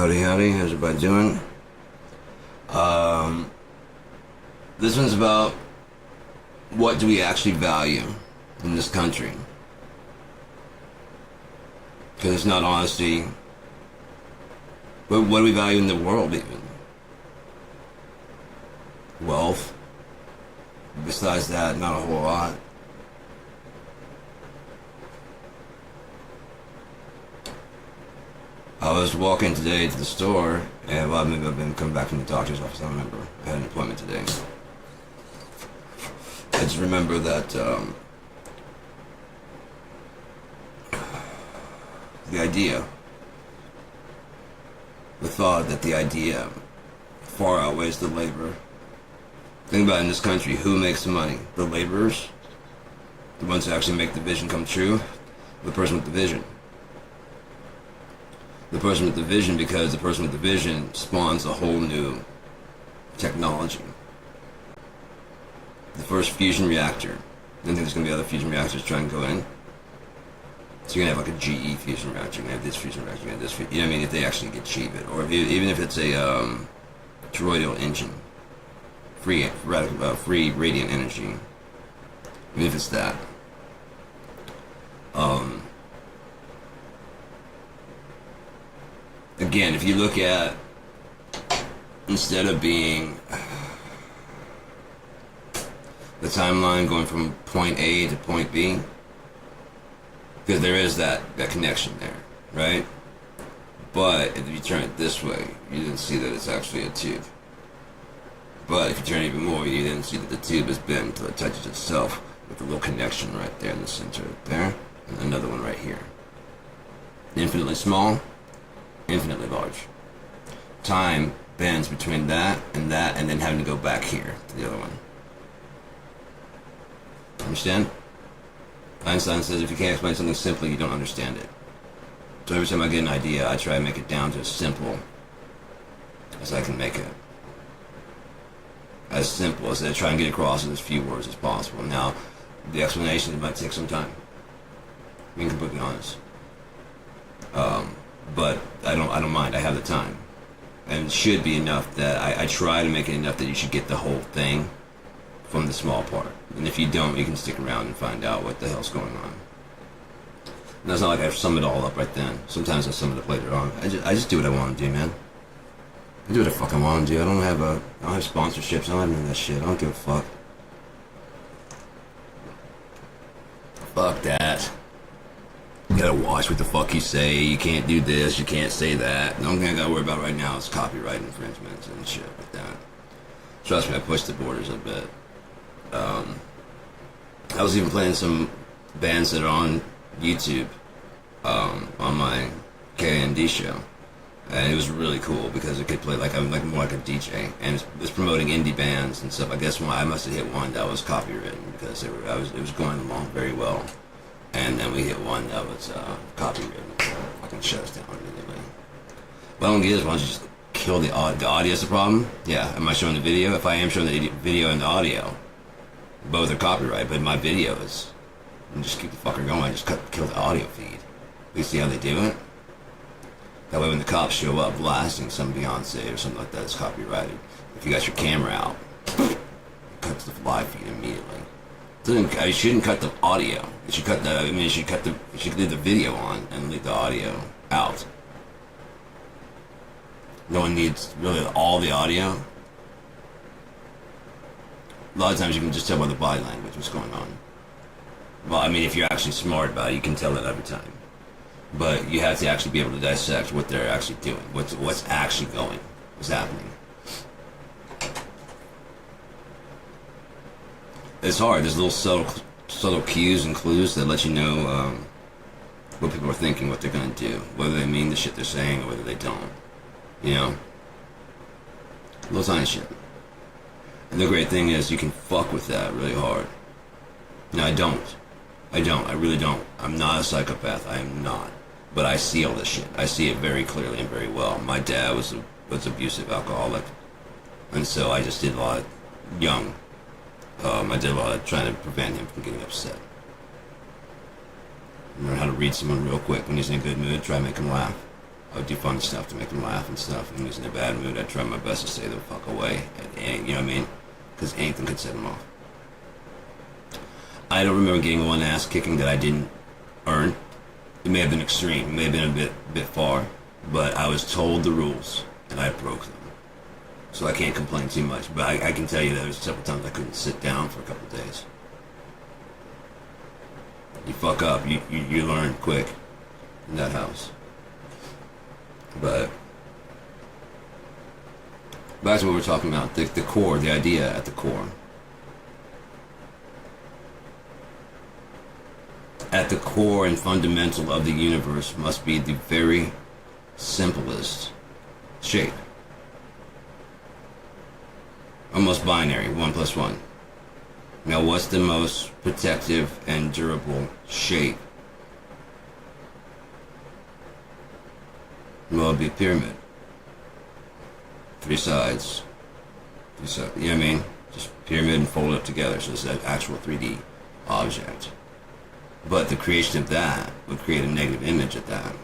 Howdy, howdy. How's everybody doing? Um, this one's about what do we actually value in this country? Because it's not honesty. But what do we value in the world, even? Wealth. Besides that, not a whole lot. I was walking today to the store, and well, maybe I've been coming back from the doctor's office. I don't remember. I had an appointment today. I just remember that the idea, the thought that the idea far outweighs the labor. Think about it, in this country, who makes the money? The laborers? The ones who actually make the vision come true? The person with the vision? The person with the vision, because the person with the vision spawns a whole new technology. The first fusion reactor. I think there's going to be other fusion reactors trying to go in. So you're going to have like a GE fusion reactor, you're going to have this fusion reactor, you're going to have this, you know what I mean, if they actually achieve it. Or if even if it's a toroidal engine, free radiant energy, even if it's that. Again, if you look at, instead of being the timeline going from point A to point B, because there is that connection there, right? But if you turn it this way, you didn't see that it's actually a tube. But if you turn it even more, you didn't see that the tube is bent until it touches itself with a little connection right there in the center, right there, and another one right here. Infinitely small, infinitely large. Time bends between that, and then having to go back here to the other one. Understand? Einstein says if you can't explain something simply, you don't understand it. So every time I get an idea, I try to make it down to as simple as I can make it. As simple as I try and get across in as few words as possible. Now, the explanation might take some time. Being completely honest. But I don't mind. I have the time, and it should be enough that I try to make it enough that you should get the whole thing from the small part. And if you don't, you can stick around and find out what the hell's going on. And it's not like I sum it all up right then. Sometimes I sum it up later on. I just do what I want to do, man. I do what I fucking want to do. I don't have sponsorships. I don't have none of that shit. I don't give a fuck. Fuck that. You gotta watch what the fuck you say. You can't do this. You can't say that. The only thing I gotta worry about right now is copyright infringements and shit like that. Trust me, I pushed the borders a bit. I was even playing some bands that are on YouTube on my KND show, and it was really cool because it could play like I'm like more like a DJ, and it's promoting indie bands and stuff. I guess I must have hit one that was copywritten because it was going along very well. And then we hit one that was copywritten. Fucking shut us down immediately. What I don't get is, why don't you just kill the audio? The audio's the problem? Yeah. Am I showing the video? If I am showing the video and the audio, both are copyright, but my video is. And just keep the fucker going. Just kill the audio feed. You see how they do it? That way when the cops show up blasting some Beyonce or something like that, it's copyrighted. If you got your camera out, it cuts the live feed immediately. You shouldn't cut the audio. You should cut the. You should leave the video on and leave the audio out. No one needs really all the audio. A lot of times you can just tell by the body language what's going on. Well, I mean, if you're actually smart about it, you can tell it every time. But you have to actually be able to dissect what they're actually doing. What's actually going? What's happening? It's hard. There's little subtle cues and clues that let you know what people are thinking, what they're going to do, whether they mean the shit they're saying or whether they don't. You know? Little tiny shit. And the great thing is you can fuck with that really hard. No, I don't. I really don't. I'm not a psychopath. I am not. But I see all this shit. I see it very clearly and very well. My dad was abusive alcoholic. And so I just did a lot of young. I did a lot of trying to prevent him from getting upset. Learn how to read someone real quick when he's in a good mood. Try to make him laugh. I would do funny stuff to make them laugh and stuff. And when he was in a bad mood, I'd try my best to stay the fuck away. And, you know what I mean? Because anything could set him off. I don't remember getting one ass kicking that I didn't earn. It may have been extreme. It may have been a bit far. But I was told the rules, and I broke them. So I can't complain too much. But I can tell you that there was several times I couldn't sit down for a couple of days. You fuck up, you learn quick in that house. But back to what we're talking about, the core, the idea at the core. At the core and fundamental of the universe must be the very simplest shape. Almost binary, 1 plus 1. Now what's the most protective and durable shape? Well, it'd be a pyramid. 3 sides. You know what I mean? Just pyramid and fold it together, so it's an actual 3D object. But the creation of that would create a negative image of that.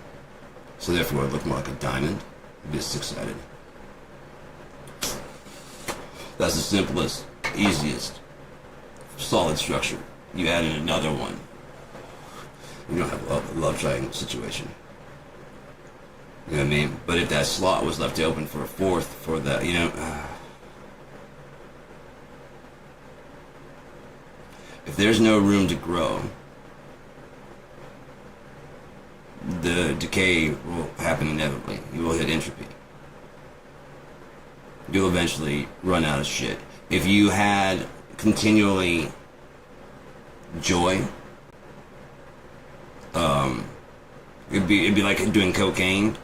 So therefore it would look more like a diamond. It'd be a 6-sided. That's the simplest, easiest, solid structure. You add in another one. You don't have a love triangle situation. You know what I mean? But if that slot was left open for a 4th, for that, you know... if there's no room to grow, the decay will happen inevitably. You will hit entropy. You'll eventually run out of shit. If you had continually joy, it'd be like doing cocaine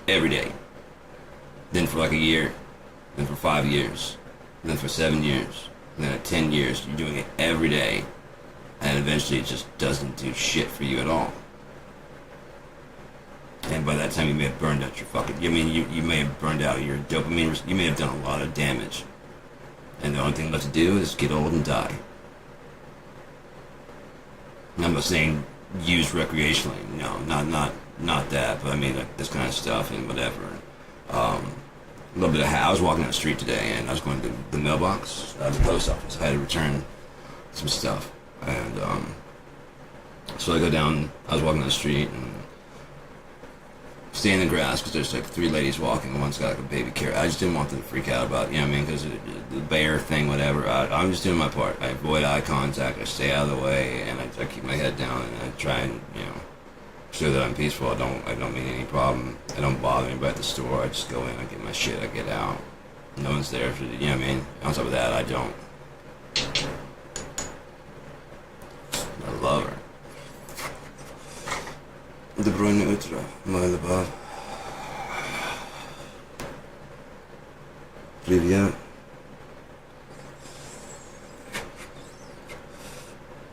every day. Then for like a year, then for 5 years, then for 7 years, and then at 10 years, you're doing it every day, and eventually it just doesn't do shit for you at all. And by that time you may have burned out your fucking... I mean, you may have burned out your dopamine... You may have done a lot of damage. And the only thing left to do is get old and die. And I'm not saying use recreationally. No, not that. But I mean, like, this kind of stuff and whatever. A little bit of... I was walking down the street today and I was going to the mailbox, the post office. I had to return some stuff. And so I go down... I was walking down the street and... stay in the grass because there's like 3 ladies walking. One's got like a baby carrot. I just didn't want them to freak out about, you know what I mean, because the bear thing, whatever. I'm just doing my part. I avoid eye contact. I stay out of the way, and I keep my head down, and I try and, you know, show that I'm peaceful. I don't mean any problem. I don't bother anybody at the store. I just go in, I get my shit, I get out. No one's there for, you know what I mean. On top of that, I don't. I love her. Добройна утро, моя любовь. Привет.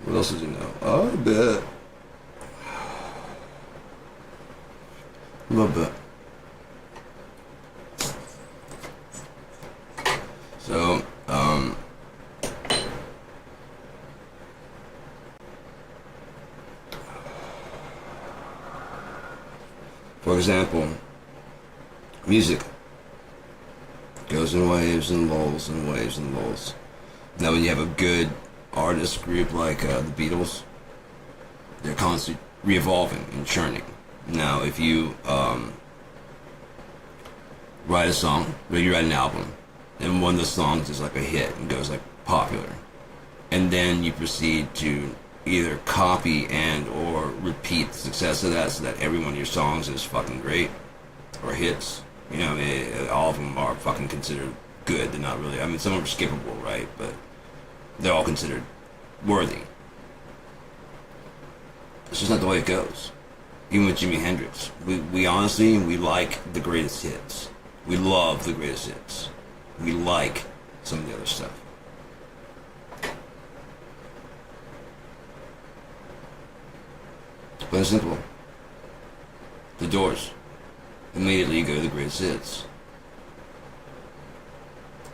What else did you know? Oh, I bet. A little bit. So, for example, music goes in waves and lulls and waves and lulls. Now when you have a good artist group like the Beatles, they're constantly re-evolving and churning. Now if you write a song, or you write an album, and one of the songs is like a hit and goes like popular, and then you proceed to either copy and or repeat the success of that so that every one of your songs is fucking great or hits. You know, all of them are fucking considered good. They're not really, I mean, some of them are skippable, right? But they're all considered worthy. It's just not the way it goes. Even with Jimi Hendrix, we honestly, we like the greatest hits. We love the greatest hits. We like some of the other stuff. Plain and simple. The Doors. Immediately you go to the greatest hits.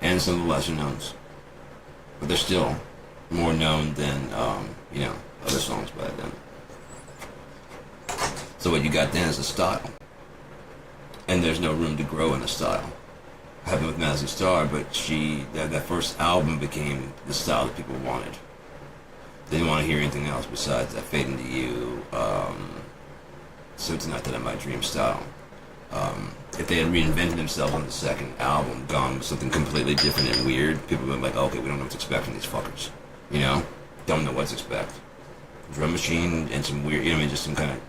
And some of the lesser knowns. But they're still more known than, you know, other songs by them. So what you got then is a style. and there's no room to grow in a style. Happened with Mazzy Star, but that first album became the style that people wanted. They didn't want to hear anything else besides that Fade Into You, So Tonight That I Might Dream style. If they had reinvented themselves on the second album, gone with something completely different and weird, people would be like, okay, we don't know what to expect from these fuckers. You know? Don't know what to expect. Drum machine and some weird, just some kind of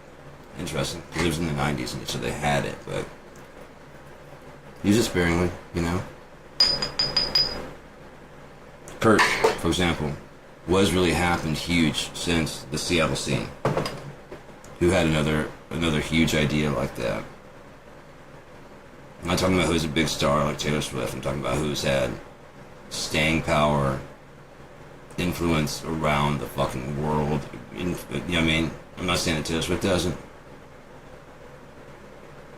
interesting. It was in the 90s, and so they had it, but use it sparingly, Kurt, for example, what has really happened huge since the Seattle scene? Who had another huge idea like that? I'm not talking about who's a big star like Taylor Swift. I'm talking about who's had staying power, influence around the fucking world. You know what I mean? I'm not saying that Taylor Swift doesn't.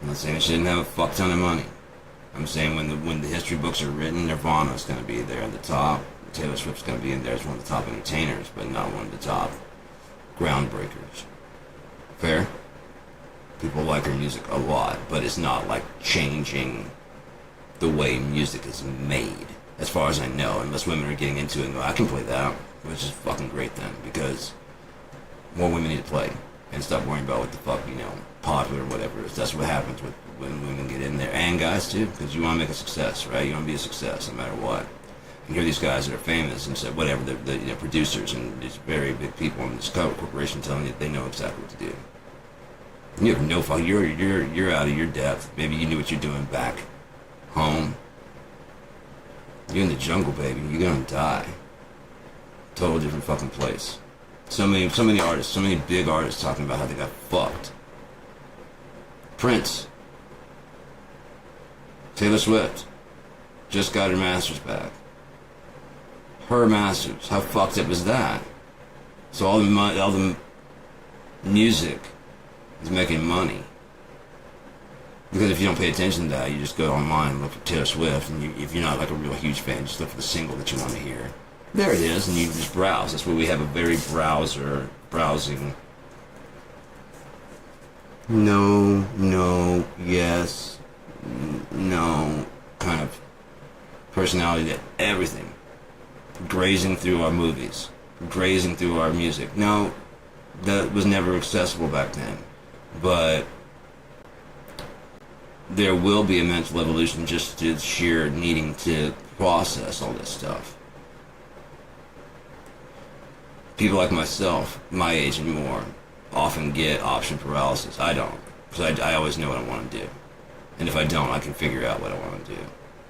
I'm not saying she didn't have a fuck ton of money. I'm saying when the history books are written, Nirvana's going to be there at the top. Taylor Swift's going to be in there as one of the top entertainers, but not one of the top groundbreakers. Fair? People like her music a lot, but it's not like changing the way music is made, as far as I know, unless women are getting into it and go, I can play that, which is fucking great then, because more women need to play and stop worrying about what the fuck, popular or whatever it is. That's what happens when women get in there, and guys too, because you want to make a success, right? You want to be a success no matter what. You hear these guys that are famous and say whatever, the producers and these very big people in this corporation telling you they know exactly what to do. You have no fuck. You're out of your depth. Maybe you knew what you're doing back home. You're in the jungle, baby. You're gonna die. Total different fucking place. So many artists, so many big artists talking about how they got fucked. Prince, Taylor Swift, just got her masters back. Her masters. How fucked up is that? So all the music is making money. Because if you don't pay attention to that, you just go online and look for Taylor Swift, and if you're not like a real huge fan, just look for the single that you want to hear. There it is, and you just browse. That's where we have a very browsing. No, yes, no, kind of personality that everything. Grazing through our movies, grazing through our music. No, that was never accessible back then. But there will be a mental evolution just to sheer needing to process all this stuff. People like myself, my age and more, often get option paralysis. I don't, because I always know what I want to do, and if I don't, I can figure out what I want to do.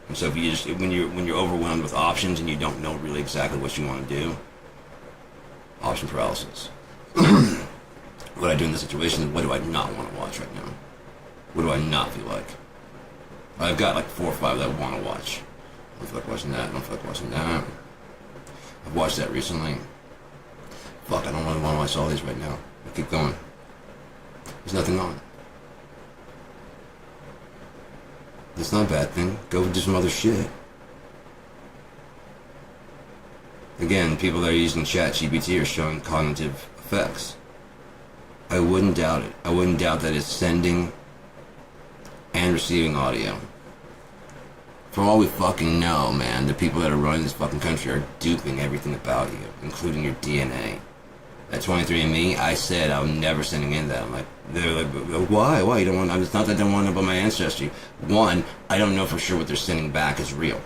And so if you just when you're overwhelmed with options and you don't know really exactly what you want to do, option paralysis. What I do in this situation is, what do I not want to watch right now? What do I not feel like? I've got like 4 or 5 that I want to watch. I don't feel like watching that. I don't feel like watching that. I've watched that recently. Fuck, I don't really want to watch all these right now. I keep going. There's nothing on. It's not a bad thing. Go do some other shit. Again, people that are using ChatGPT are showing cognitive effects. I wouldn't doubt it. I wouldn't doubt that it's sending and receiving audio. For all we fucking know, man, the people that are running this fucking country are duping everything about you, including your DNA. At 23andMe, I said I'm never sending in that. I'm like, they're like, why? You don't want? It's not that I don't want to know about my ancestry. One, I don't know for sure what they're sending back is real.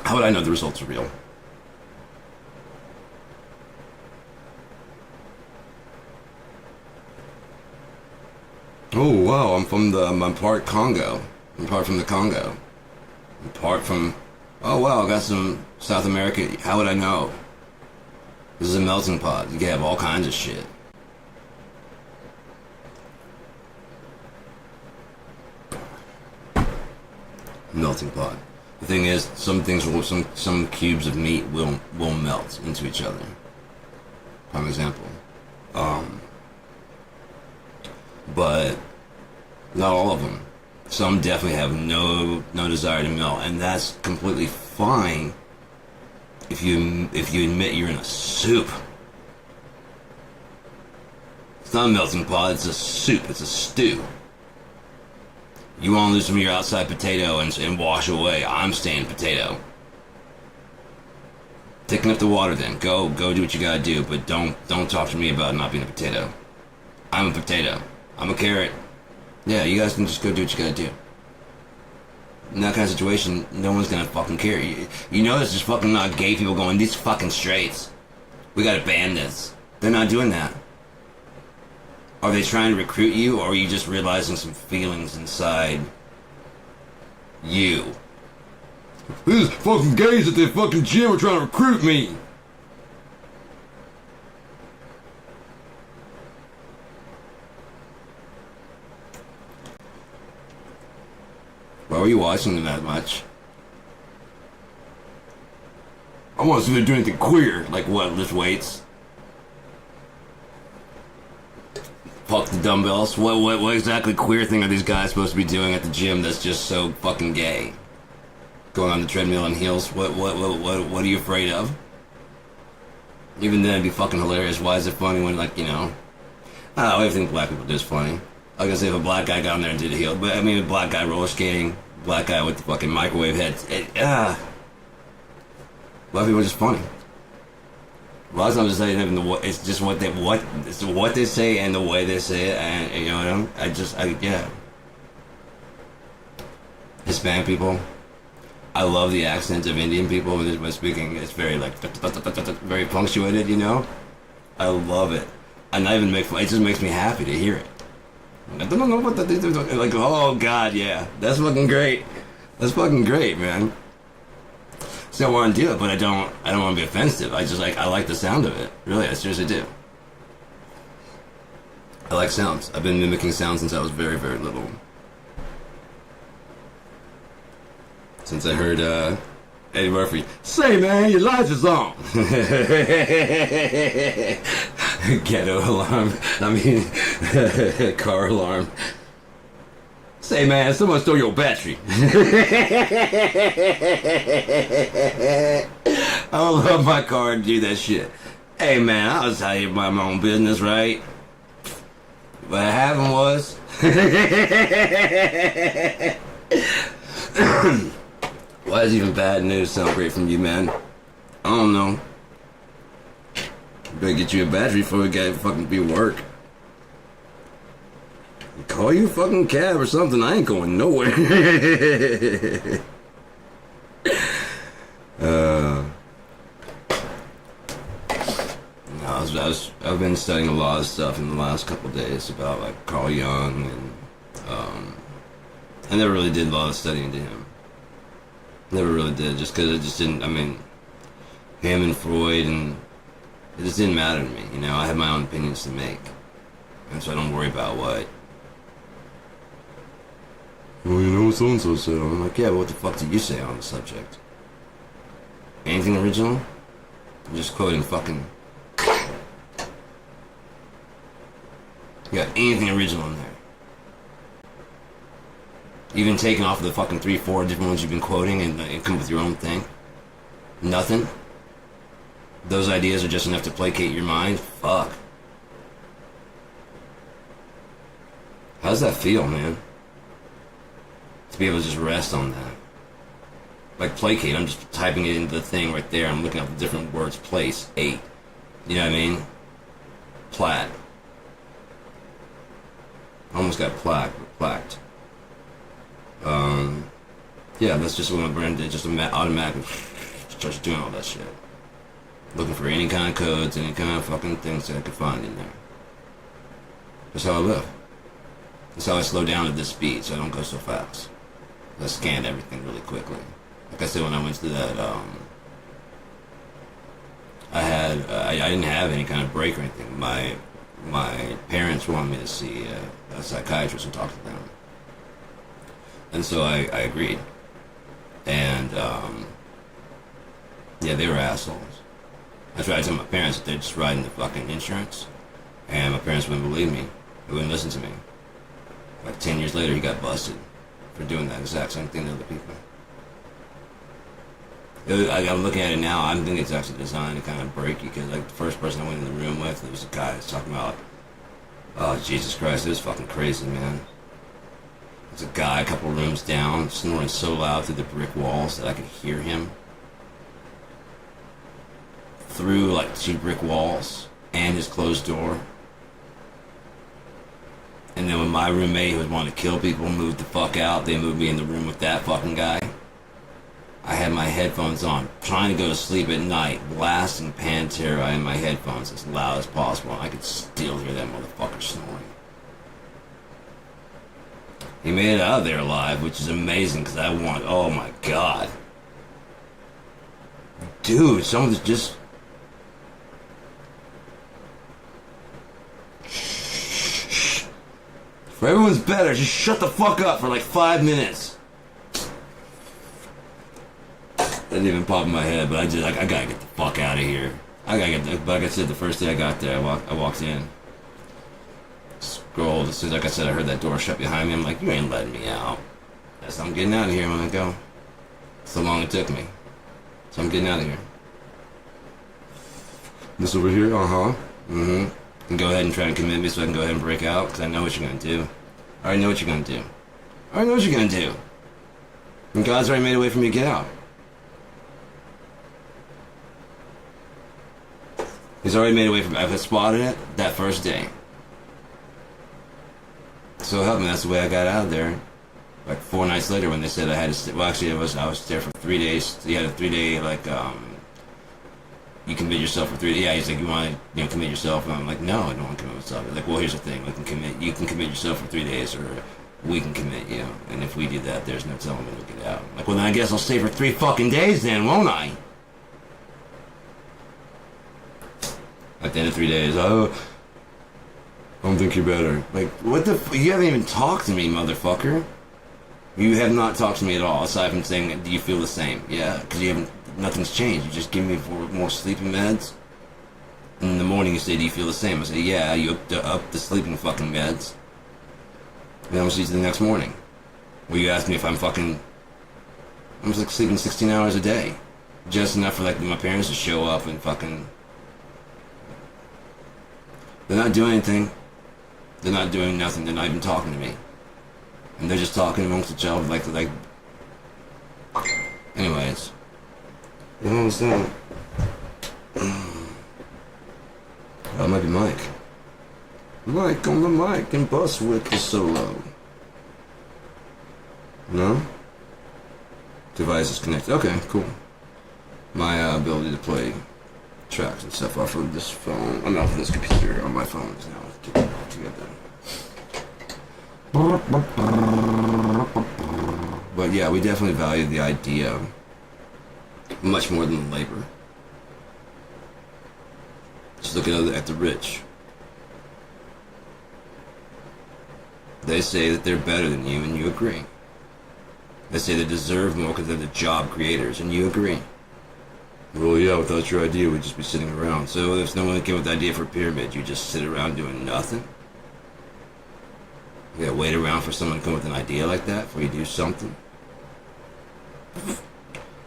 How would I know the results are real? Oh wow, I'm part Congo. I'm part from the Congo. I'm part from. Oh wow, I got some South America. How would I know? This is a melting pot. You can have all kinds of shit. Melting pot. The thing is, some things will, some cubes of meat will melt into each other. Prime example. But not all of them. Some definitely have no desire to melt, and that's completely fine if you admit you're in a soup. It's not a melting pot, it's a soup, it's a stew. You want to lose some of your outside potato and wash away. I'm staying potato. Taking up the water then. Go do what you gotta do, but don't talk to me about not being a potato. I'm a potato. I'm a carrot. Yeah, you guys can just go do what you gotta do. In that kind of situation, no one's gonna fucking care. You know there's just fucking not gay people going, these fucking straights. We gotta ban this. They're not doing that. Are they trying to recruit you, or are you just realizing some feelings inside you? These fucking gays at the fucking gym are trying to recruit me. Why were you watching them that much? I want to see them do anything queer. Like what, lift weights? Fuck the dumbbells. What exactly queer thing are these guys supposed to be doing at the gym that's just so fucking gay? Going on the treadmill on heels? What are you afraid of? Even then it'd be fucking hilarious. Why is it funny when, like, you know, I don't know, everything black people do is funny. I was gonna say if a black guy got on there and did a heel, but I mean a black guy roller skating, black guy with the fucking microwave head. Black people are just funny. A lot of times it's not even it's just it's what they say and the way they say it, and you know yeah. Hispanic people. I love the accent of Indian people when they're speaking. It's very like very punctuated, you know. I love it. And not even make fun. It just makes me happy to hear it. I don't know what like. Oh God, yeah, that's fucking great. That's fucking great, man. So I want to do it, but I don't want to be offensive. I like the sound of it. Really, I seriously do. I like sounds. I've been mimicking sounds since I was very, very little. Since I heard Eddie Murphy say, "Man, your lights is on." Ghetto alarm. I mean, car alarm. Say, man, someone stole your battery. I don't love my car to do that shit. Hey, man, I was out here by my own business, right? What happened was... Why is even bad news sound great from you, man? I don't know. Better get you a battery before we gotta fucking be work. Call you a fucking cab or something. I ain't going nowhere. I've been studying a lot of stuff in the last couple of days about like Carl Jung, and I never really did a lot of studying to him. Never really did, just because it just didn't. I mean, him and Freud, and it just didn't matter to me. You know, I have my own opinions to make, and so I don't worry about what. Well, you know what so-and-so said. I'm like, yeah, but what the fuck did you say on the subject? Anything original? I'm just quoting fucking... You got anything original in there? Even taking off the fucking 3-4 different ones you've been quoting and come up with your own thing? Nothing? Those ideas are just enough to placate your mind? Fuck. How does that feel, man? To be able to just rest on that. Like placate, I'm just typing it into the thing right there. I'm looking up the different words. Place, 8. You know what I mean? Plat. Almost got plaqued. Yeah, that's just what my brain did. Just automatically starts doing all that shit. Looking for any kind of codes, any kind of fucking things that I could find in there. That's how I live. That's how I slow down at this speed so I don't go so fast. I scanned everything really quickly. Like I said, when I went to that, I didn't have any kind of break or anything. My parents wanted me to see a psychiatrist and talk to them. And so I agreed. And, yeah, they were assholes. I tried to tell my parents that they're just riding the fucking insurance. And my parents wouldn't believe me. They wouldn't listen to me. Like 10 years later, he got busted for doing that exact same thing to other people. I'm looking at it now. I think it's actually designed to kind of break you, because like the first person I went in the room with, there was a guy that's talking about Oh, Jesus Christ, it was fucking crazy, man. There's a guy a couple rooms down snoring so loud through the brick walls that I could hear him through like 2 brick walls and his closed door. And then when my roommate who was wanting to kill people moved the fuck out, they moved me in the room with that fucking guy. I had my headphones on, trying to go to sleep at night, blasting Pantera in my headphones as loud as possible, and I could still hear that motherfucker snoring. He made it out of there alive, which is amazing, because I want, oh my god. Dude, someone's just... For everyone's better, just shut the fuck up for like 5 minutes. That didn't even pop in my head, but I gotta get the fuck out of here. Like I said, the first day I got there, I walked in. Scrolled, as soon as, like I said, I heard that door shut behind me. I'm like, you ain't letting me out. So I'm getting out of here when I go. So long it took me. So I'm getting out of here. This over here? Uh-huh. Mm-hmm. And go ahead and try and commit me so I can go ahead and break out, because I know what you're going to do. I already know what you're going to do. I already know what you're going to do. And God's already made a way for me to get out. He's already made a way for me. I've spotted it that first day. So help me, that's the way I got out of there. Like 4 nights later when they said I had to stay. Well, actually, I was there for 3 days. He had a 3-day, like, you commit yourself for 3 days. Yeah, he's like, you want to, commit yourself? And I'm like, no, I don't want to commit myself. He's like, well, here's the thing. You can commit yourself for 3 days, or we can commit you. And if we do that, there's no telling when we'll get out. I'm like, well, then I guess I'll stay for 3 fucking days then, won't I? At the end of 3 days, oh, I don't think you're better. Like, what the you haven't even talked to me, motherfucker. You have not talked to me at all, aside from saying, do you feel the same? Yeah, because you haven't, nothing's changed. You just give me more sleeping meds. And in the morning you say, do you feel the same? I say, yeah, you up the sleeping fucking meds. And then I'll see you the next morning. Where you ask me if I'm fucking... I'm just like sleeping 16 hours a day. Just enough for like my parents to show up and fucking... They're not doing anything. They're not doing nothing. They're not even talking to me. And they're just talking amongst each other like... Anyways. You don't understand. Oh, it might be Mike. Mike on the mic and Buswick is solo. No? Device is connected. Okay, cool. My ability to play tracks and stuff off of this phone. I'm off of this computer on my phone is now together. But yeah, we definitely value the idea much more than the labor. Just look at the rich. They say that they're better than you, and you agree. They say they deserve more because they're the job creators, and you agree. Well, yeah, without your idea, we'd just be sitting around. So if no one came with the idea for a pyramid, you just sit around doing nothing? You gotta wait around for someone to come with an idea like that before you do something?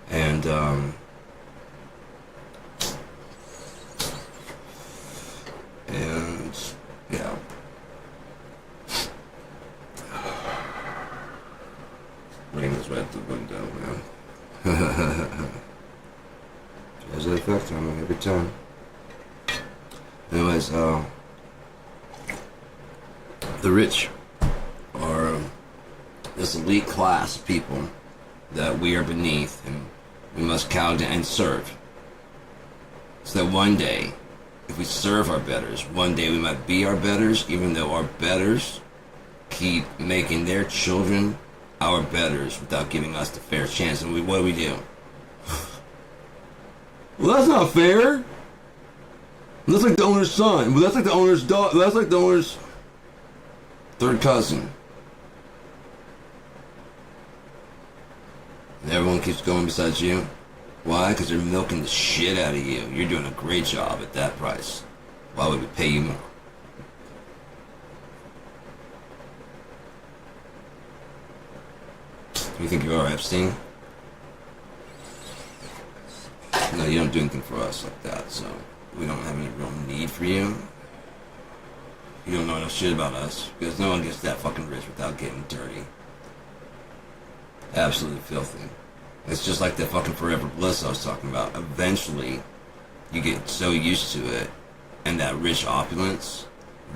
And, yeah. Rain is right out the window, man. Has an effect on me every time. Anyways, the rich are this elite class of people that we are beneath and we must cow down and serve. So that one day, if we serve our betters, one day we might be our betters, even though our betters keep making their children our betters without giving us the fair chance. And what do? Well, that's not fair. That's like the owner's son. Well, that's like the owner's dog. That's like the owner's third cousin. And everyone keeps going besides you. Why? Because they're milking the shit out of you. You're doing a great job at that price. Why would we pay you more? You think you are, Epstein? No, you don't do anything for us like that, so we don't have any real need for you. You don't know enough shit about us because no one gets that fucking rich without getting dirty. Absolutely filthy. It's just like the fucking forever bliss I was talking about. Eventually, you get so used to it and that rich opulence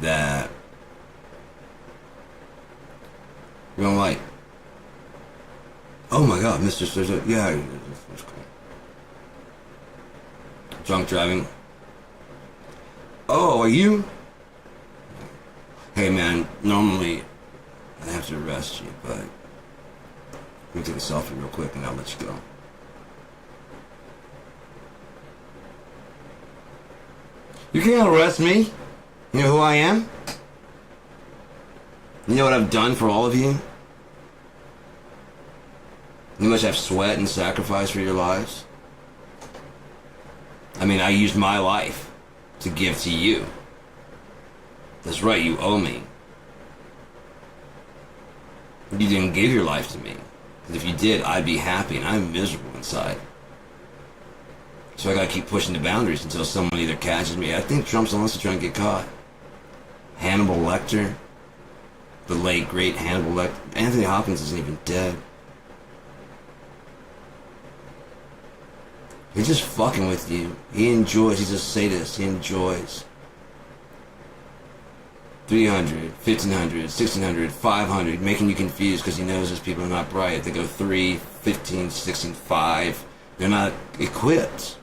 that you don't like. Oh my god, Mr. Sergio. Yeah, that's cool. Drunk driving. Oh, are you? Hey man, normally I have to arrest you, but let me take a selfie real quick and I'll let you go. You can't arrest me. You know who I am? You know what I've done for all of you? You must have sweat and sacrifice for your lives. I mean, I used my life to give to you. That's right, you owe me. You didn't give your life to me. Because if you did, I'd be happy, and I'm miserable inside. So I gotta keep pushing the boundaries until someone either catches me. I think Trump's honestly trying to get caught. Hannibal Lecter. The late, great Hannibal Lecter. Anthony Hopkins isn't even dead. He's just fucking with you. He enjoys. He's a sadist. He enjoys. 300, 1500, 1600, 500, making you confused because he knows those people are not bright. They go 3, 15, 16, 5. They're not equipped.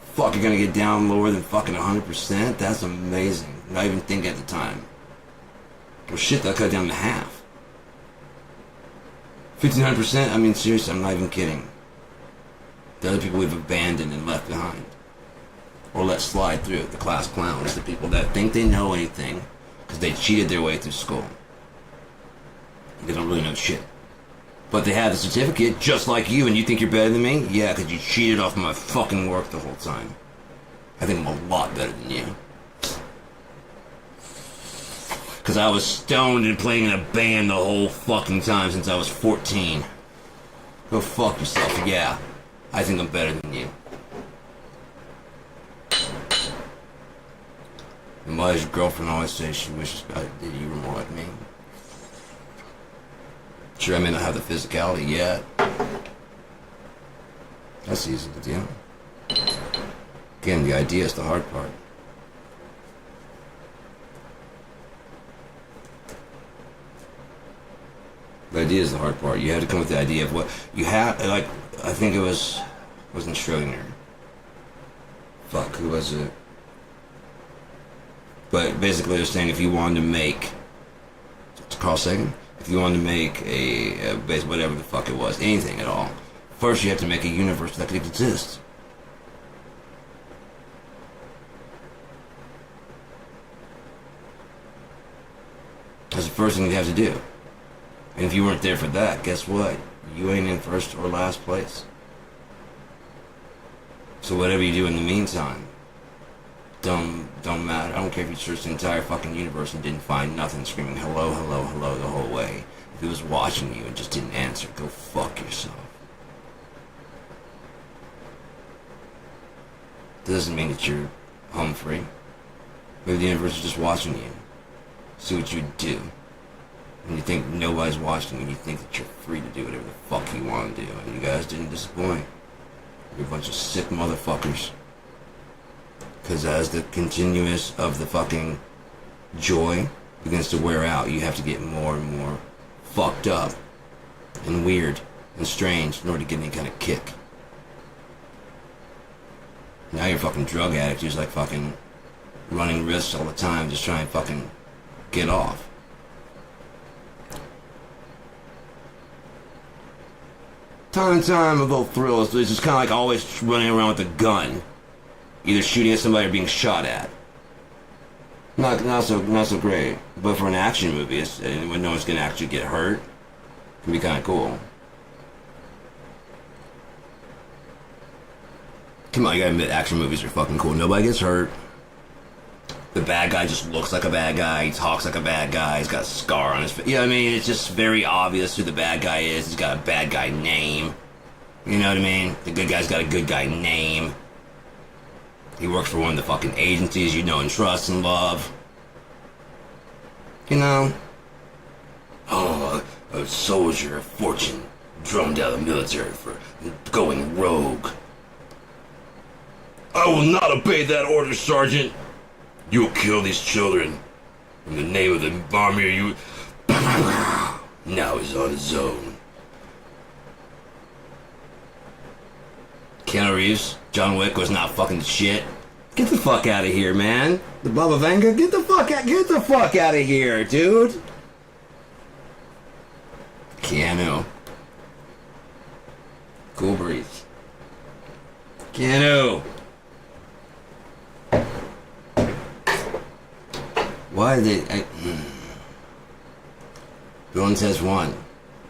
Fuck, you're gonna get down lower than fucking 100%? That's amazing. Not even thinking at the time. Well, shit, that cut down to half. 1,500%? I mean, seriously, I'm not even kidding. The other people we've abandoned and left behind. Or let slide through. The class clowns. The people that think they know anything because they cheated their way through school. They don't really know shit. But they have the certificate just like you and you think you're better than me? Yeah, because you cheated off my fucking work the whole time. I think I'm a lot better than you. Because I was stoned and playing in a band the whole fucking time since I was 14. Go fuck yourself, yeah. I think I'm better than you. And why does your girlfriend always say she wishes that you were more like me? Sure, I may not have the physicality yet. That's easy to do. Again, the idea is the hard part. The idea is the hard part. You have to come with the idea of what you have. Like, I think wasn't Schrodinger. Fuck, who was it? But basically, they're saying if you wanted to make, Carl Sagan, if you wanted to make a base, whatever the fuck it was, anything at all, first you have to make a universe that could exist. That's the first thing you have to do. And if you weren't there for that, guess what? You ain't in first or last place. So whatever you do in the meantime, don't matter. I don't care if you searched the entire fucking universe and didn't find nothing, screaming hello, hello, hello the whole way. If it was watching you and just didn't answer, go fuck yourself. Doesn't mean that you're home free. Maybe the universe is just watching you. See what you do. And you think nobody's watching you, and you think that you're free to do whatever the fuck you want to do. And you guys didn't disappoint. You're a bunch of sick motherfuckers. Because as the continuous of the fucking joy begins to wear out, you have to get more and more fucked up and weird and strange in order to get any kind of kick. Now you're a fucking drug addict. You're just like fucking running risks all the time, just trying to fucking get off. Time and time, a little thrill. It's just kind of like always running around with a gun, either shooting at somebody or being shot at. Not so great. But for an action movie, and when no one's gonna actually get hurt, it can be kind of cool. Come on, you gotta admit, action movies are fucking cool. Nobody gets hurt. The bad guy just looks like a bad guy. He talks like a bad guy. He's got a scar on his face. You know what I mean? It's just very obvious who the bad guy is. He's got a bad guy name. You know what I mean? The good guy's got a good guy name. He works for one of the fucking agencies you know and trust and love. You know? Oh, a soldier of fortune drummed out of the military for going rogue. I will not obey that order, Sergeant. You will kill these children. In the name of the army, you... Now he's on his own. Keanu Reeves, John Wick was not fucking shit. Get the fuck out of here, man. The Baba Vanga, get the fuck out of here, dude. Keanu. Cool breeze. Keanu. Why did they... Bill and Ted's 1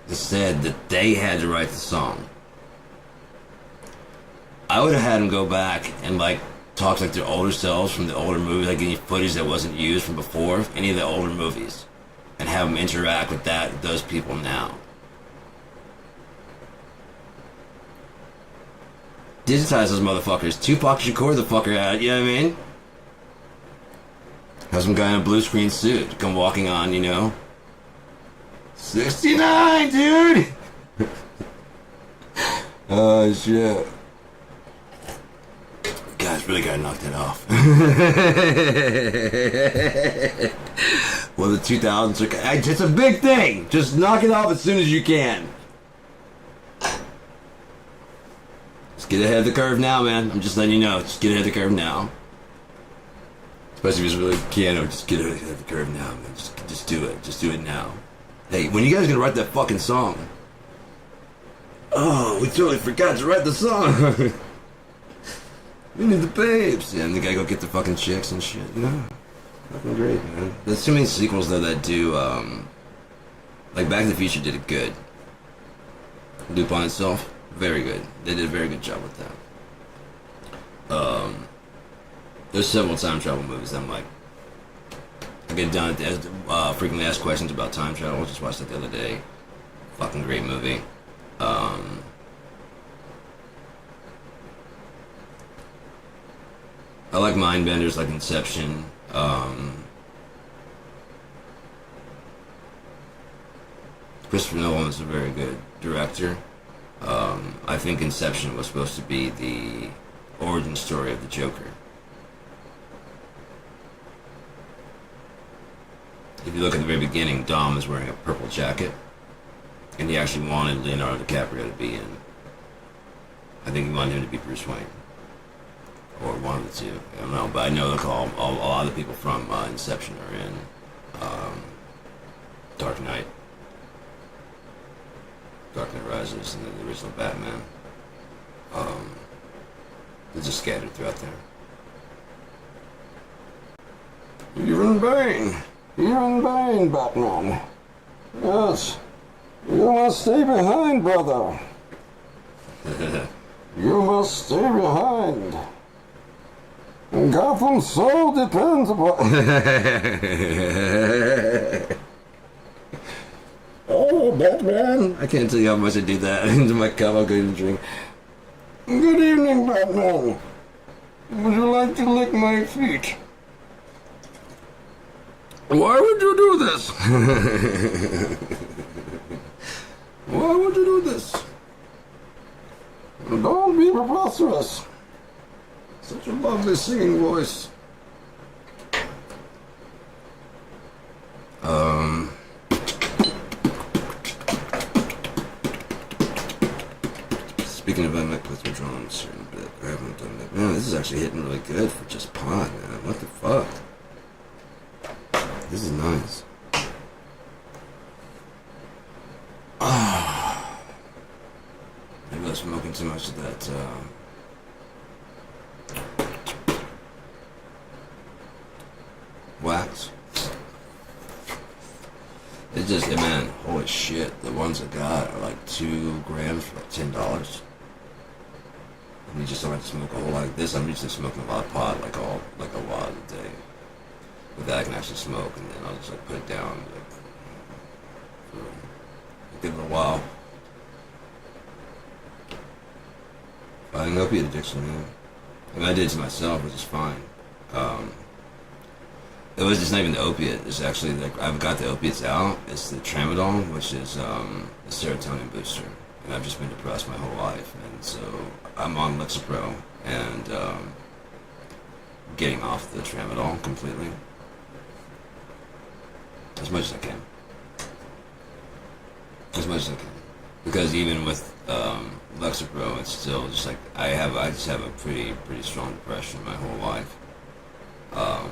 said that they had to write the song. I would have had them go back and like talk like their older selves from the older movies, like any footage that wasn't used from before, any of the older movies, and have them interact with those people now. Digitize those motherfuckers. Tupac Shakur the fucker out, you know what I mean? Have some guy in a blue screen suit come walking on, you know? 69, dude! Oh, shit. Guys, really gotta knock that off. Well, the 2000s are... It's a big thing! Just knock it off as soon as you can. Just get ahead of the curve now, man. I'm just letting you know. Just get ahead of the curve now. Especially if it's really Keanu, just get ahead of the curve now, man. Just do it. Just do it now. Hey, when you guys gonna write that fucking song? Oh, we totally forgot to write the song. We need the babes. Yeah, and the guy go get the fucking chicks and shit. You know? Fucking great, man. There's too many sequels, though, that do, like Back to the Future did it good. Loop on Itself, very good. They did a very good job with that. There's several time travel movies that I'm like, I get done at frequently asked questions about time travel. I just watched it the other day. Fucking great movie. I like mind benders like Inception. Christopher Nolan is a very good director. I think Inception was supposed to be the origin story of the Joker. If you look at the very beginning, Dom is wearing a purple jacket, and he actually wanted Leonardo DiCaprio to be in. I think he wanted him to be Bruce Wayne, or one of the two. I don't know, but I know a lot of the people from Inception are in Dark Knight Rises, and then the original Batman. They're just scattered throughout there. Even Bane, Batman. Yes, you must stay behind, brother. You must stay behind. Gotham's soul depends upon... Oh, Batman. I can't tell you how much I do that into my cup. I'll go and drink. Good evening, Batman. Would you like to lick my feet? Why would you do this? Why would you do this? Don't be preposterous. Such a lovely singing voice. Speaking of, I might put some drums here in a bit. I haven't done that. Man, this is actually hitting really good for just pot, man. What the fuck? This is nice. Maybe I'm smoking too much of that, wax. It's just, man, holy shit. The ones I got are like 2 grams for like $10. And you just don't have to smoke a whole lot of this. I'm usually smoking a lot of pot, like a lot of the day. With that, I can actually smoke, and then I'll just like put it down, like, for a good little while. Fighting opiate addiction, man. I mean, I did it to myself, which is fine. Um, it was just not even the opiate. It's actually like I've got the opiates out. It's the tramadol, which is a serotonin booster, and I've just been depressed my whole life, and so I'm on Lexapro and getting off the tramadol completely as much as I can, as much as I can, because even with Lexapro, it's still just like I just have a pretty strong depression my whole life. Um,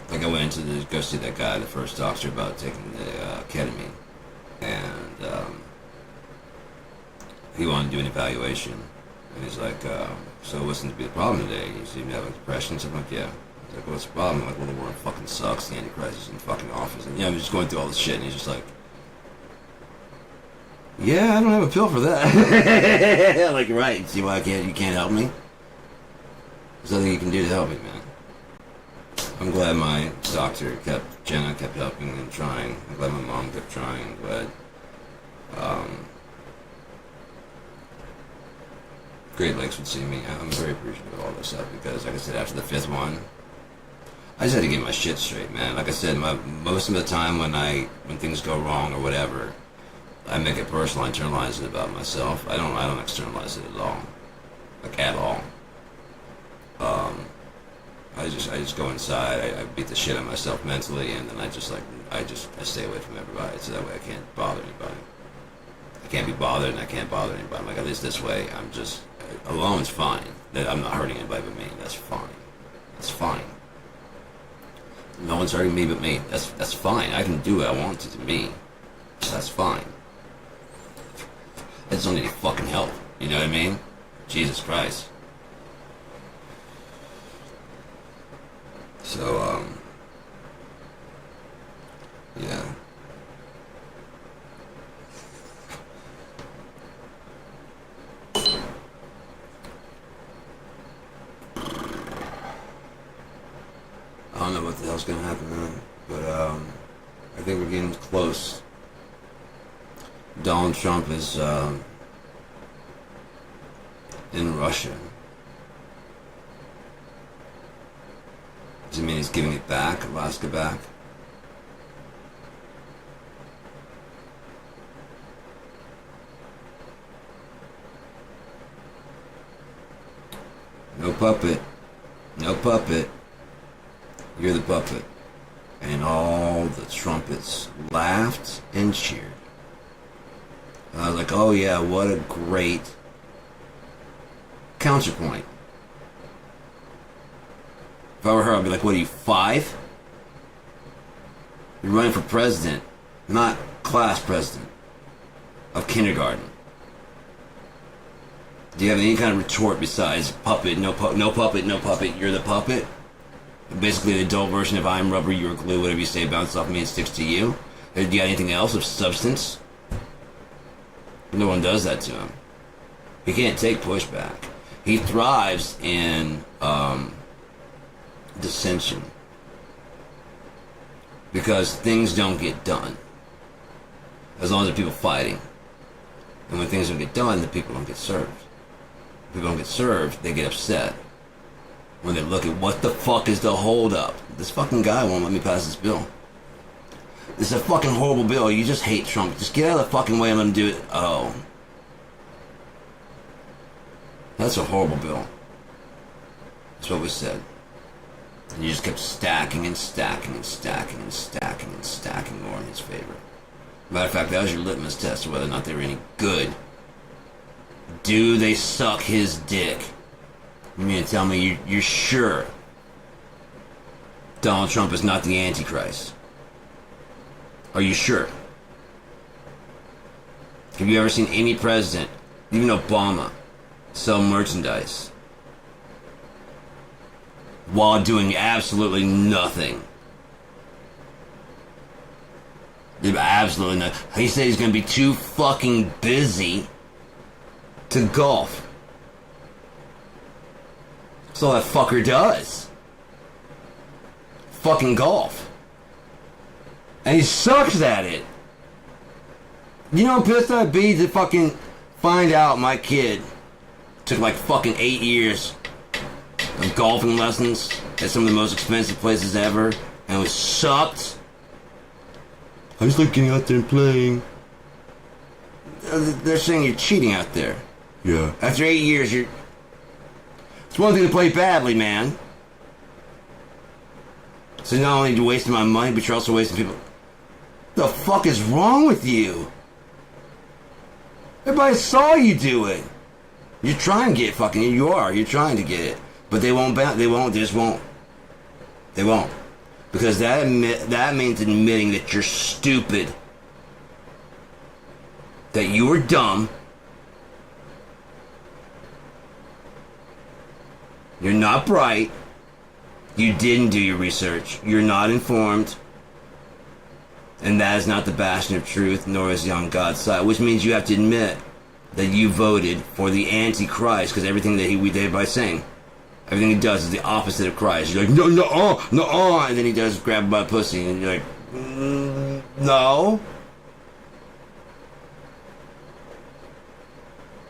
like I went into the go see that guy, the first doctor, about taking the ketamine, and he wanted to do an evaluation, and he's like, "So what's going to be the problem today? You seem to have a depression." So I'm like, "Yeah." He's like, "What's the problem?" I'm like, "Well, the world fucking sucks. The Antichrist is in the fucking office." And I'm just going through all this shit, and he's just like, "Yeah, I don't have a pill for that." Like, right? See why you can't help me? There's nothing you can do to help me, man. I'm glad my doctor Jenna kept helping and trying. I'm glad my mom kept trying. I'm glad Great Lakes would see me. I'm very appreciative of all this stuff because, like I said, after the fifth one, I just had to get my shit straight, man. Like I said, most of the time when things go wrong or whatever, I make it personal. I internalize it about myself. I don't externalize it at all, like at all. I just go inside. I beat the shit out of myself mentally, and then I stay away from everybody, so that way I can't bother anybody. I can't be bothered, and I can't bother anybody. Like, at least this way, I'm just alone's fine. That I'm not hurting anybody but me. That's fine. That's fine. No one's hurting me but me. That's fine. I can do what I want to me. So that's fine. I just don't need any fucking help. You know what I mean? Jesus Christ. So, yeah. I don't know what the hell's gonna happen, man. But, I think we're getting close. Donald Trump is, in Russia. Does it mean he's giving it back, Alaska back? No puppet. No puppet. You're the puppet. And all the trumpets laughed and cheered. I was like, oh yeah, what a great counterpoint. If I were her, I'd be like, what are you, 5? You're running for president, not class president of kindergarten. Do you have any kind of retort besides puppet, no puppet, no puppet, you're the puppet? Basically the adult version of I'm rubber, you're glue, whatever you say bounces off me and sticks to you. Do you got anything else of substance? No one does that to him. He can't take pushback. He thrives in dissension because things don't get done as long as there are people fighting, and when things don't get done, the people don't get served. If people don't get served, they get upset when they look at what the fuck is the hold up. This fucking guy won't let me pass this bill. This is a fucking horrible bill. You just hate Trump. Just get out of the fucking way and let him do it. Oh, that's a horrible bill. That's what was said. And you just kept stacking and stacking and stacking and stacking and stacking more in his favor. Matter of fact, that was your litmus test of whether or not they were any good. Do they suck his dick? You mean to tell me you're sure Donald Trump is not the Antichrist? Are you sure? Have you ever seen any president, even Obama, sell merchandise while doing absolutely nothing? Absolutely nothing. He said he's going to be too fucking busy to golf. That's all that fucker does. Fucking golf. And he sucks at it. You know how pissed I'd be to fucking find out my kid Took like fucking 8 years of golfing lessons at some of the most expensive places ever, and it was sucked. I just like getting out there and playing. They're saying you're cheating out there. Yeah. After 8 years, you're... It's one thing to play badly, man. So not only are you wasting my money, but you're also wasting people... What the fuck is wrong with you? Everybody saw you do it. You're trying to get fucking... You are. You're trying to get it. But they won't... They won't. They just won't. They won't. Because that means admitting that you're stupid. That you were dumb. You're not bright. You didn't do your research. You're not informed. And that is not the bastion of truth, nor is it on God's side. Which means you have to admit that you voted for the Antichrist, because everything that we did by saying, everything he does is the opposite of Christ. You're like, no, and then he does grab him by the pussy, and you're like, no.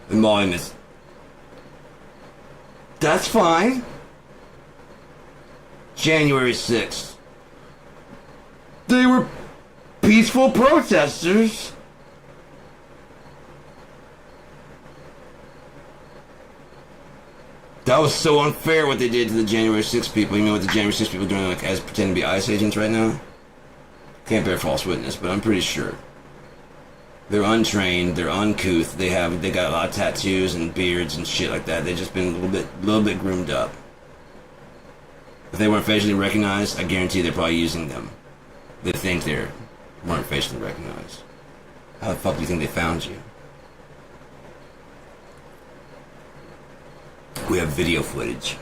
Emoluments. That's fine. January 6th. They were peaceful protesters. That was so unfair what they did to the January 6th people. You know what the January 6th people are doing, like, as pretending to be ICE agents right now? Can't bear false witness, but I'm pretty sure. They're untrained, they're uncouth, they got a lot of tattoos and beards and shit like that. They've just been a little bit groomed up. If they weren't facially recognized, I guarantee they're probably using them. They think they weren't facially recognized. How the fuck do you think they found you? We have video footage.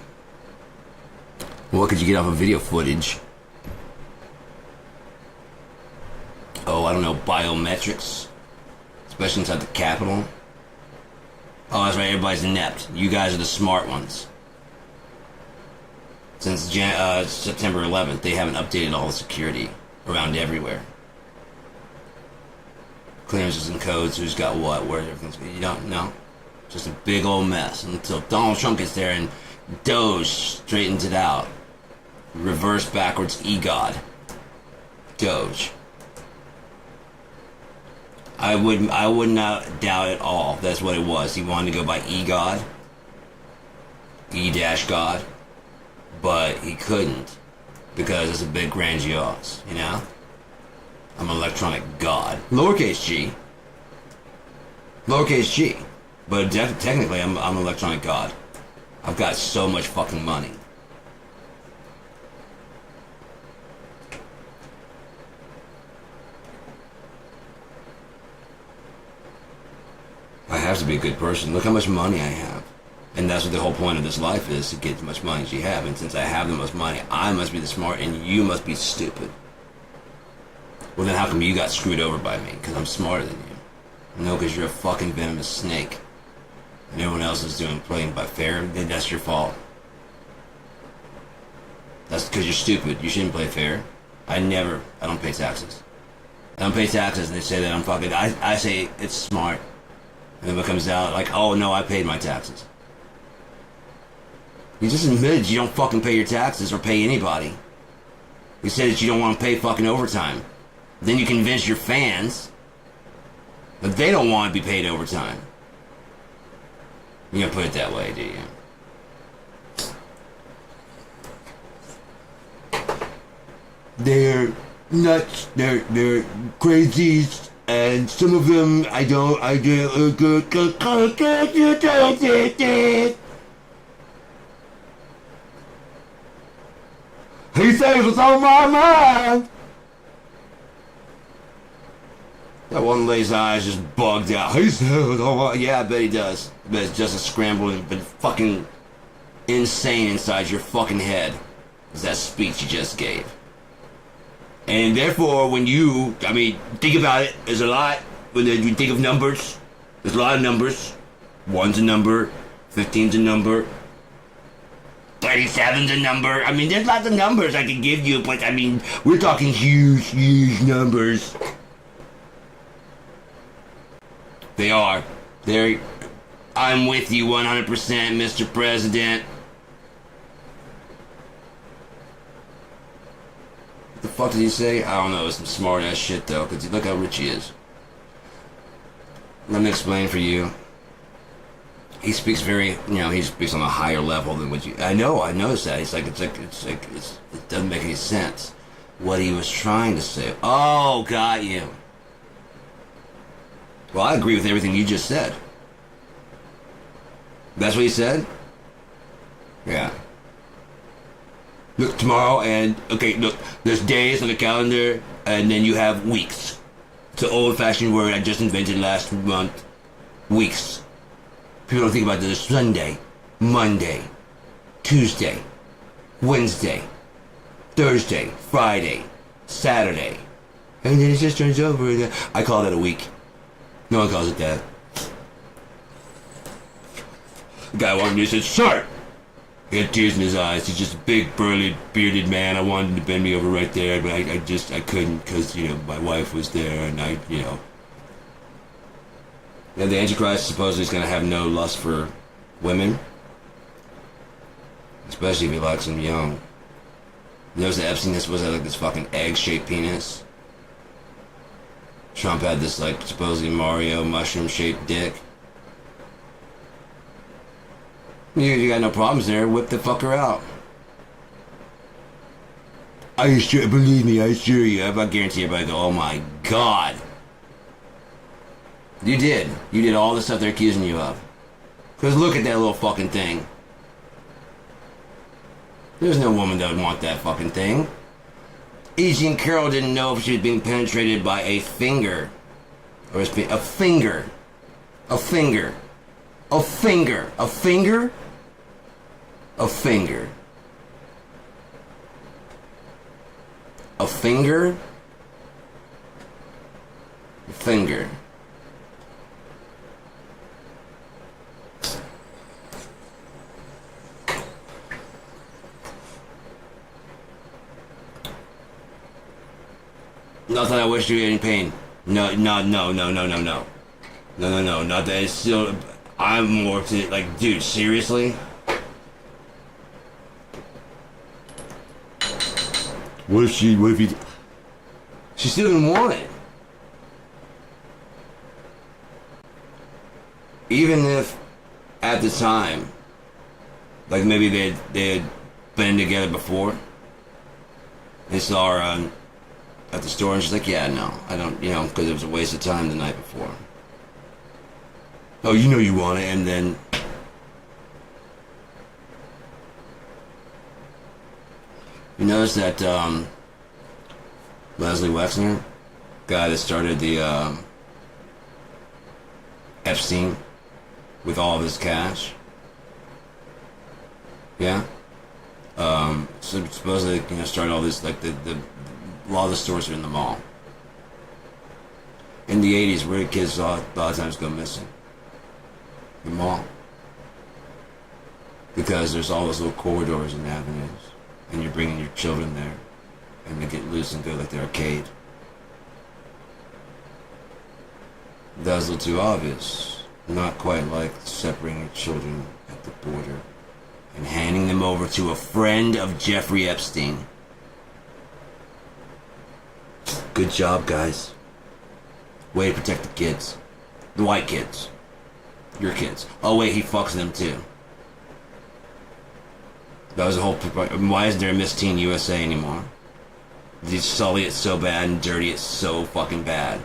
What could you get off of video footage? Oh, I don't know, biometrics. Especially inside the Capitol. Oh, that's right, everybody's inept. You guys are the smart ones. Since September 11th, they haven't updated all the security around everywhere. Clearances and codes, who's got what, where everything's... You don't know. Just a big old mess until Donald Trump gets there and Doge straightens it out. Reverse backwards EGOD. Doge. I would not doubt at all that's what it was. He wanted to go by EGOD. E-God. But he couldn't. Because it's a bit grandiose, you know? I'm an electronic god. Lowercase g. Lowercase g. But technically, I'm an electronic god. I've got so much fucking money. I have to be a good person. Look how much money I have. And that's what the whole point of this life is, to get as much money as you have. And since I have the most money, I must be the smart and you must be stupid. Well, then how come you got screwed over by me? Because I'm smarter than you. No, because you're a fucking venomous snake. And everyone else is playing by fair, then that's your fault. That's because you're stupid. You shouldn't play fair. I don't pay taxes. I don't pay taxes, and they say that I'm fucking... I say it's smart. And then it comes out like, oh no, I paid my taxes. You just admitted you don't fucking pay your taxes or pay anybody. You said that you don't want to pay fucking overtime. Then you convince your fans that they don't want to be paid overtime. You don't put it that way, do you? They're nuts. They're crazies. And some of them, He says what's on my mind. That one lady's eyes just bugged out. He says what's on my... Yeah, I bet he does. I bet it's just a scramble and been fucking insane inside your fucking head. Is that speech you just gave. And therefore, when you, think about it, there's a lot, when you think of numbers, there's a lot of numbers. 1's a number, 15's a number, 37's a number. There's lots of numbers I can give you, but we're talking huge, huge numbers. They are. They're I'm with you 100%, Mr. President. What the fuck did he say? I don't know. It's some smart ass shit though, because look how rich he is. Let me explain for you. He speaks he speaks on a higher level than what you. I noticed that. It doesn't make any sense. What he was trying to say. Oh, got you. Well, I agree with everything you just said. That's what he said? Yeah. Look, tomorrow look, there's days on the calendar, and then you have weeks. It's an old-fashioned word I just invented last month. Weeks. People don't think about this. Sunday, Monday, Tuesday, Wednesday, Thursday, Friday, Saturday. And then it just turns over. I call that a week. No one calls it that. The guy wanted me to say, "Sir!" He had tears in his eyes. He's just a big, burly, bearded man. I wanted him to bend me over right there, but I couldn't because, my wife was there and And the Antichrist supposedly is going to have no lust for women. Especially if he likes them young. Notice that Epstein was like this fucking egg-shaped penis. Trump had this supposedly Mario mushroom-shaped dick. You got no problems there, whip the fucker out. Believe me, I assure you, I guarantee everybody go, oh my god. You did all the stuff they're accusing you of. Because look at that little fucking thing. There's no woman that would want that fucking thing. E. Jean Carroll didn't know if she was being penetrated by a finger. Or a finger. A finger. A finger. A finger? A finger. A finger? A finger. Not that I wish you any pain. No. Not that it's still... I'm more to... dude, seriously? What if he... She still didn't want it. Even if, at the time, maybe they had been together before. They saw her at the store and she's like, yeah, no, I don't, because it was a waste of time the night before. Oh, you want it, and then... You notice that Leslie Wexner, guy that started the Epstein with all of his cash? Yeah? So supposedly, started all this, a lot of the stores are in the mall. In the 80s, where did kids a lot of times go missing? The mall. Because there's all those little corridors and avenues. And you're bringing your children there. And they get loose and go like the arcade. That was a little too obvious. Not quite like separating your children at the border and handing them over to a friend of Jeffrey Epstein. Good job, guys. Way to protect the kids. The white kids. Your kids. Oh wait, he fucks them too. That was the whole... Why isn't there a Miss Teen USA anymore? They sully it so bad and dirty it so fucking bad.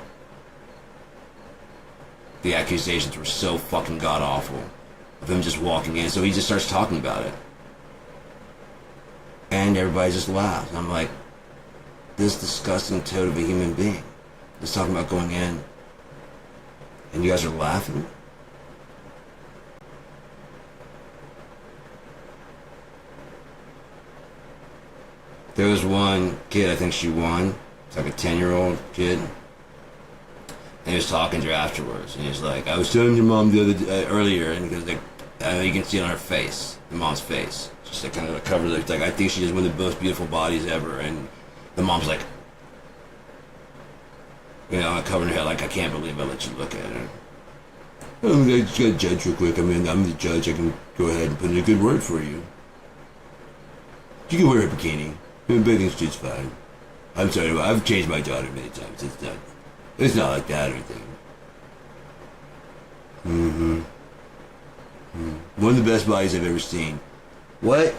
The accusations were so fucking god-awful. Of him just walking in. So he just starts talking about it. And everybody just laughs. I'm like, this disgusting toad of a human being is talking about going in. And you guys are laughing? There was one kid, I think she won. It's like a 10-year-old kid. And he was talking to her afterwards. And he was like, I was telling your mom the other earlier, and because you can see it on her face, the mom's face. Just kind of covers it. I think she has one of the most beautiful bodies ever. And the mom's like, covering her head I can't believe I let you look at her. I just got to judge real quick. I mean, I'm the judge. I can go ahead and put in a good word for you. You can wear a bikini. Bathing's just fine. I'm sorry, I've changed my daughter many times. It's not like that or anything. One of the best bodies I've ever seen. What?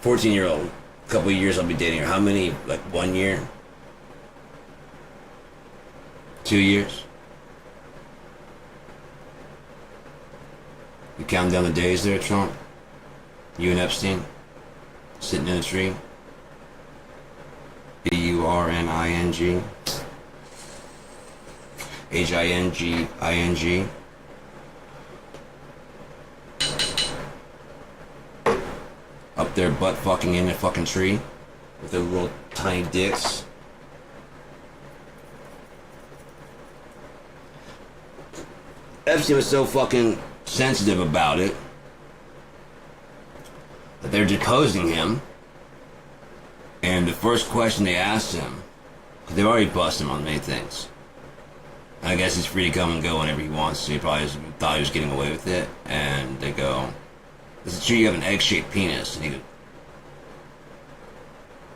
"14-year-old. A couple of years I'll be dating her. How many? Like 1 year? 2 years? You count down the days there, Trump? You and Epstein? Sitting in a tree? Burning. Hinging. Up there butt fucking in a fucking tree with their little tiny dicks. Epstein was so fucking sensitive about it that they're deposing him, and the first question they asked him, because they've already busted him on many things, and I guess he's free to come and go whenever he wants to. He probably thought he was getting away with it, and they go, "Is it true you have an egg-shaped penis?" And he goes,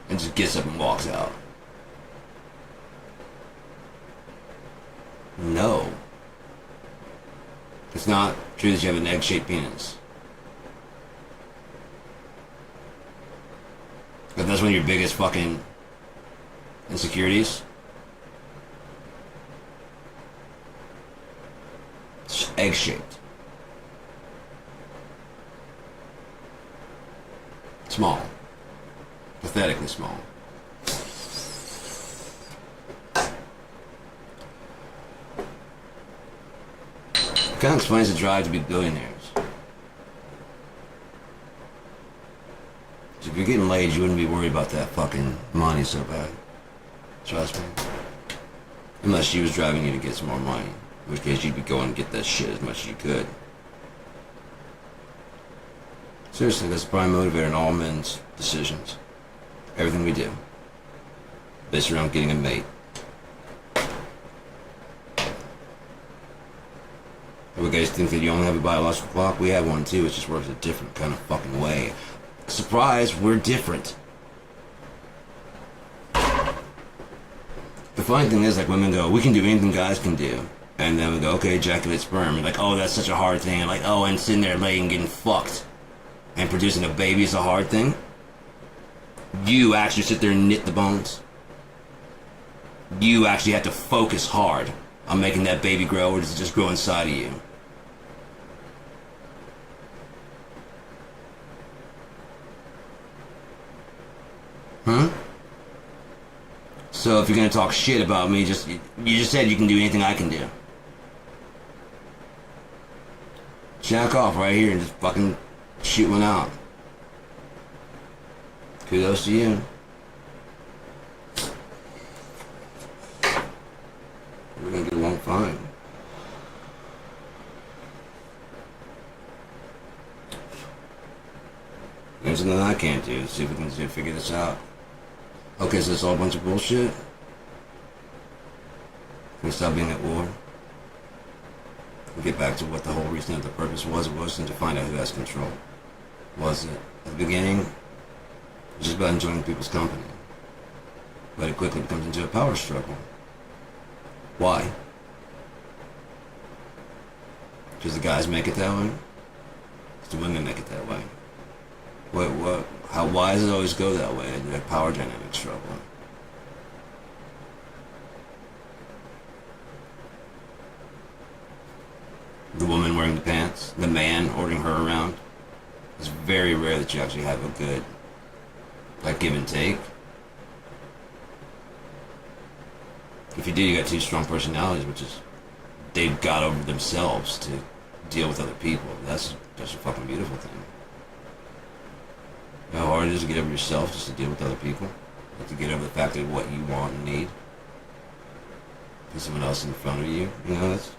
and just gets up and walks out. No. It's not true that you have an egg-shaped penis. But that's one of your biggest fucking insecurities. It's egg-shaped. Small. Pathetically small. Kind of explains the drive to be billionaires. So if you're getting laid, you wouldn't be worried about that fucking money so bad. Trust me. Unless she was driving you to get some more money. In which case you'd be going and get that shit as much as you could. Seriously, that's the prime motivator in all men's decisions. Everything we do. Based around getting a mate. You guys think that you only have a biological clock? We have one too, it just works a different kind of fucking way. Surprise, we're different. The funny thing is, like, women go, "We can do anything guys can do." And then we go, "Okay, ejaculate sperm." And like, "Oh, that's such a hard thing." And like, "Oh, and sitting there laying getting fucked and producing a baby is a hard thing." You actually sit there and knit the bones. You actually have to focus hard on making that baby grow, or does it just grow inside of you? Huh? So if you're gonna talk shit about me, you just said you can do anything I can do. Jack off right here and just fucking shoot one out. Kudos to you. We're gonna get along fine. There's something I can't do. Let's see if we can figure this out. Okay, so it's all a bunch of bullshit. Can we stop being at war? We'll get back to what the whole reason of the purpose was. It wasn't to find out who has control. Was it? At the beginning, it was just about enjoying people's company. But it quickly becomes into a power struggle. Why? Because the guys make it that way? Because the women make it that way? Why does it always go that way? The power dynamic struggle. The woman wearing the pants, the man ordering her around. It's very rare that you actually have a good, like, give and take. If you do, you got two strong personalities, which is they've got over themselves to deal with other people. That's a fucking beautiful thing. You know how hard it is to get over yourself just to deal with other people? Like to get over the fact of what you want and need? Put someone else in front of you? You know, that's...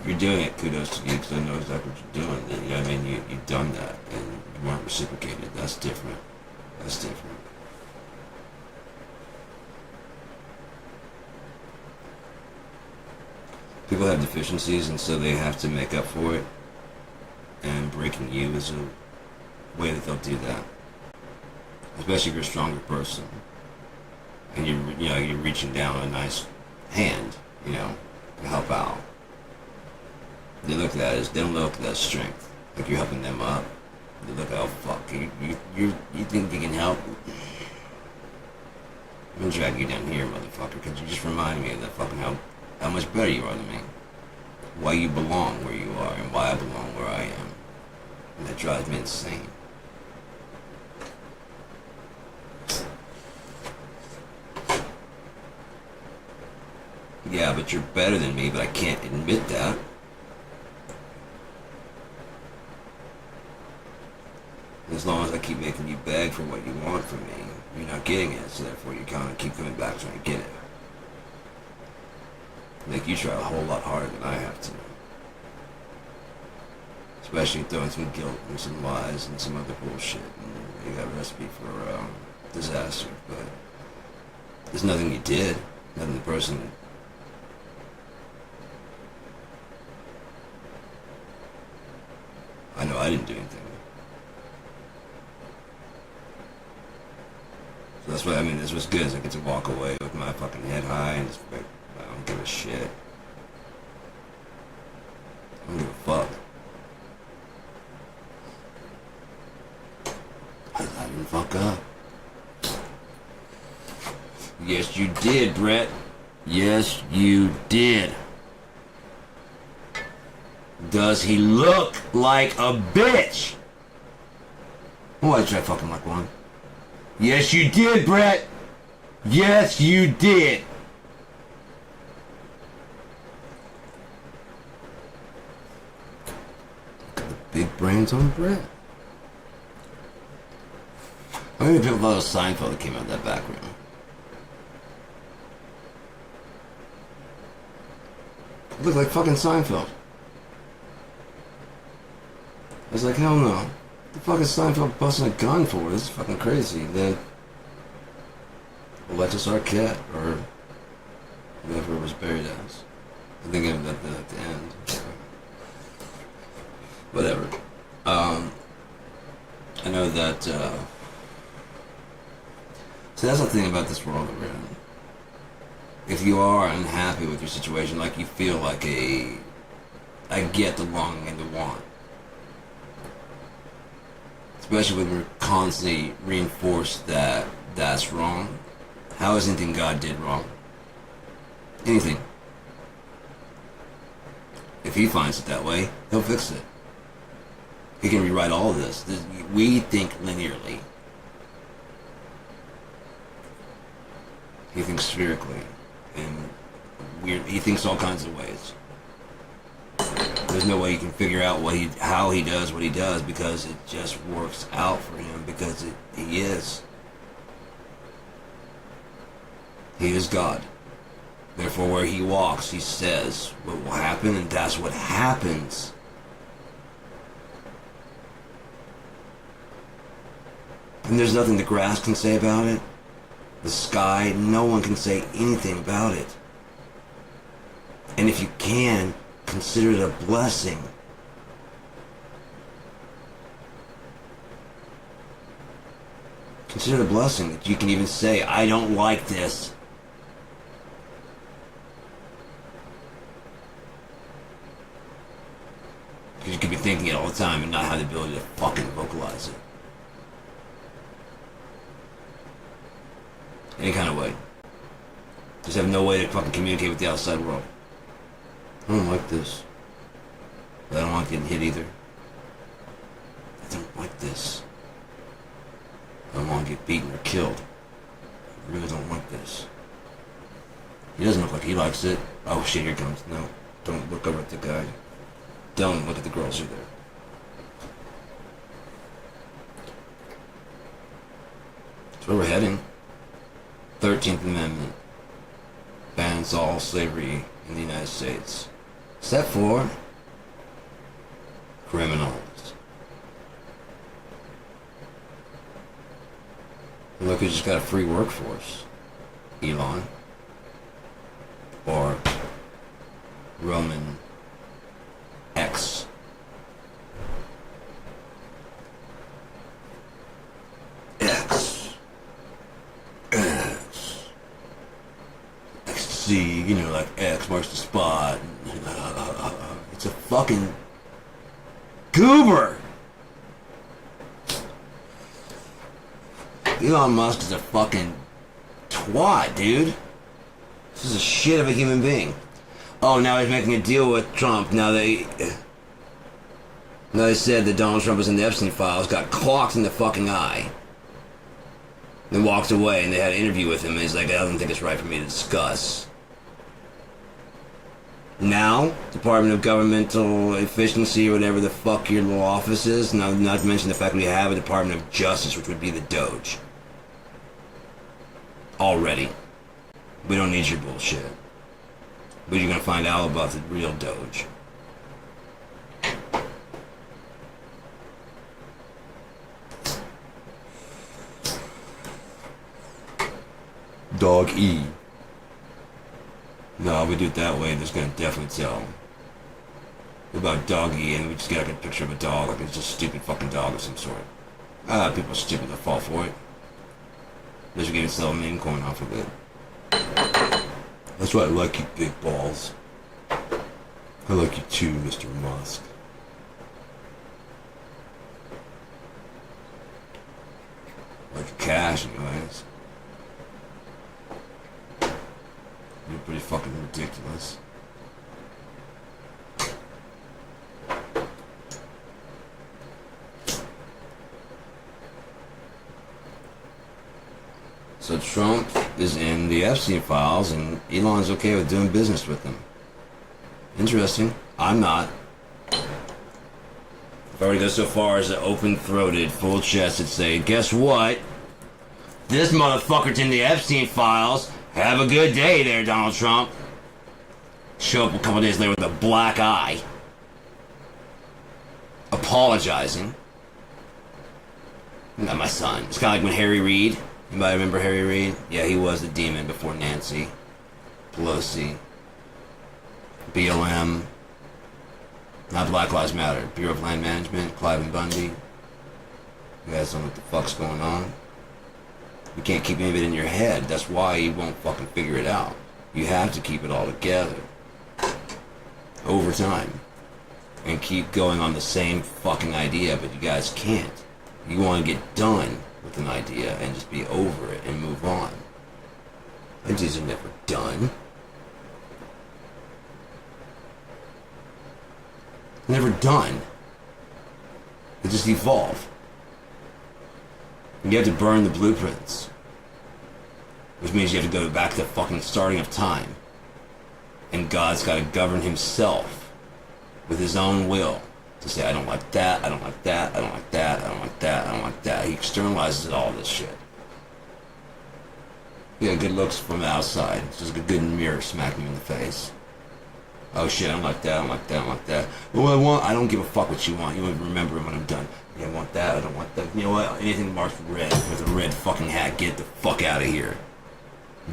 you're doing it, kudos to you, because I know exactly what you're doing. You know what I mean? You've done that, and you weren't reciprocated. That's different. That's different. People have deficiencies, and so they have to make up for it. And breaking you is a way that they'll do that. Especially if you're a stronger person, and you're reaching down a nice hand, to help out. They look at that as, they don't look at that as strength, like you're helping them up. They look at, oh fuck, you think you can help? I'm gonna drag you down here, motherfucker, because you just remind me of that fucking how much better you are than me. Why you belong where you are, and why I belong where I am. And that drives me insane. Yeah, but you're better than me, but I can't admit that. As long as I keep making you beg for what you want from me, you're not getting it, so therefore you kind of keep coming back trying to get it. Make you try a whole lot harder than I have to. Especially throwing some guilt and some lies and some other bullshit. And you got a recipe for disaster, but there's nothing you did, nothing the person. I know I didn't do anything. So that's what I mean. This was good. Is I get to walk away with my fucking head high and just like, I don't give a shit. I don't give a fuck. I didn't fuck up. Yes, you did, Brett. Yes, you did. Does he look like a bitch? Why did I fucking like one? Yes, you did, Brett. Yes, you did. Look at the big brains on Brett. How many people thought it was Seinfeld that came out of that back room? It looked like fucking Seinfeld. I was like, hell no. What the fuck is Seinfeld busting a gun for? This is fucking crazy. Then Alexis Arquette, or whoever was buried as. I think it was at the end. Whatever. I know that, so that's the thing about this world that we're in. If you are unhappy with your situation, like you feel like I get the longing and the want. Especially when we're constantly reinforced that that's wrong. How is anything God did wrong? Anything. If he finds it that way, he'll fix it. He can rewrite all of this. We think linearly. He thinks spherically. And he thinks all kinds of ways. There's no way you can figure out how he does what he does, because it just works out for him, because he is. He is God. Therefore, where he walks, he says what will happen, and that's what happens. And there's nothing the grass can say about it. The sky, no one can say anything about it. And if you can, consider it a blessing. Consider it a blessing that you can even say, I don't like this. Because you could be thinking it all the time and not have the ability to fucking vocalize it. Any kind of way. Just have no way to fucking communicate with the outside world. I don't like this. But I don't like getting hit either. I don't like this. I don't want to get beaten or killed. I really don't like this. He doesn't look like he likes it. Oh shit, here it comes. No. Don't look over at the guy. Don't look at the girls who are there. That's where we're heading. 13th Amendment bans all slavery in the United States. Except for criminals. And look, we just got a free workforce. Elon. Or Roman X. X. Ecstasy, you know, like X marks the spot. It's a fucking goober. Elon Musk is a fucking twat, dude. This is a shit of a human being. Oh, now he's making a deal with Trump. Now they said that Donald Trump was in the Epstein files, got clocked in the fucking eye, then walked away, and they had an interview with him, and he's like, I don't think it's right for me to discuss. Now, Department of Governmental Efficiency, or whatever the fuck your little office is, not to mention the fact we have a Department of Justice, which would be the Doge. Already. We don't need your bullshit. But you're gonna find out about the real Doge. Dog E. No, we do it that way, there's gonna definitely tell. About Dog E, and we just get like a picture of a dog, like it's just a stupid fucking dog of some sort. People are stupid to fall for it. Unless you're gonna sell a meme coin off of it. That's why I like you, big balls. I like you too, Mr. Musk. I like your cash, anyways. You're pretty fucking ridiculous. So Trump is in the Epstein files, and Elon's okay with doing business with them. Interesting. I'm not. If I were to go so far as to open-throated, full-chested say, guess what? This motherfucker's in the Epstein files. Have a good day there, Donald Trump. Show up a couple days later with a black eye. Apologizing. Not my son. It's kind of like when Harry Reid. Anybody remember Harry Reid? Yeah, he was the demon before Nancy Pelosi. BLM. Not Black Lives Matter. Bureau of Land Management. Clive and Bundy. You guys don't know what the fuck's going on. You can't keep any of it in your head. That's why you won't fucking figure it out. You have to keep it all together. Over time. And keep going on the same fucking idea, but you guys can't. You want to get done with an idea and just be over it and move on. Ideas are never done. Never done. They just evolve. You have to burn the blueprints. Which means you have to go back to the fucking starting of time. And God's got to govern himself with his own will. To say, I don't like that, I don't like that, I don't like that, I don't like that, I don't like that. He externalizes all this shit. He got good looks from the outside. It's just a good mirror smacking you in the face. Oh shit, I don't like that, I don't like that, I don't like that. Well, I don't give a fuck what you want. You won't even remember when I'm done. Yeah, I want that, I don't want that. You know what? Anything marked red with a red fucking hat, get the fuck out of here.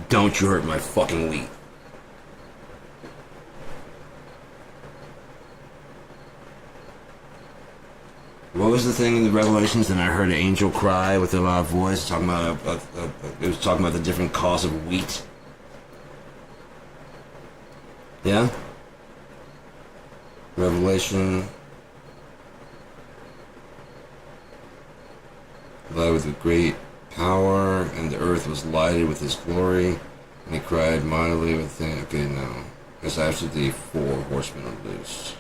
Don't you hurt my fucking wheat. What was the thing in the Revelations that I heard an angel cry with a loud voice talking about it was talking about the different cost of wheat? Yeah? Revelation. Light with a great power, and the earth was lighted with his glory, and he cried mightily with the... Okay, no. Because after the 4 horsemen are loosed.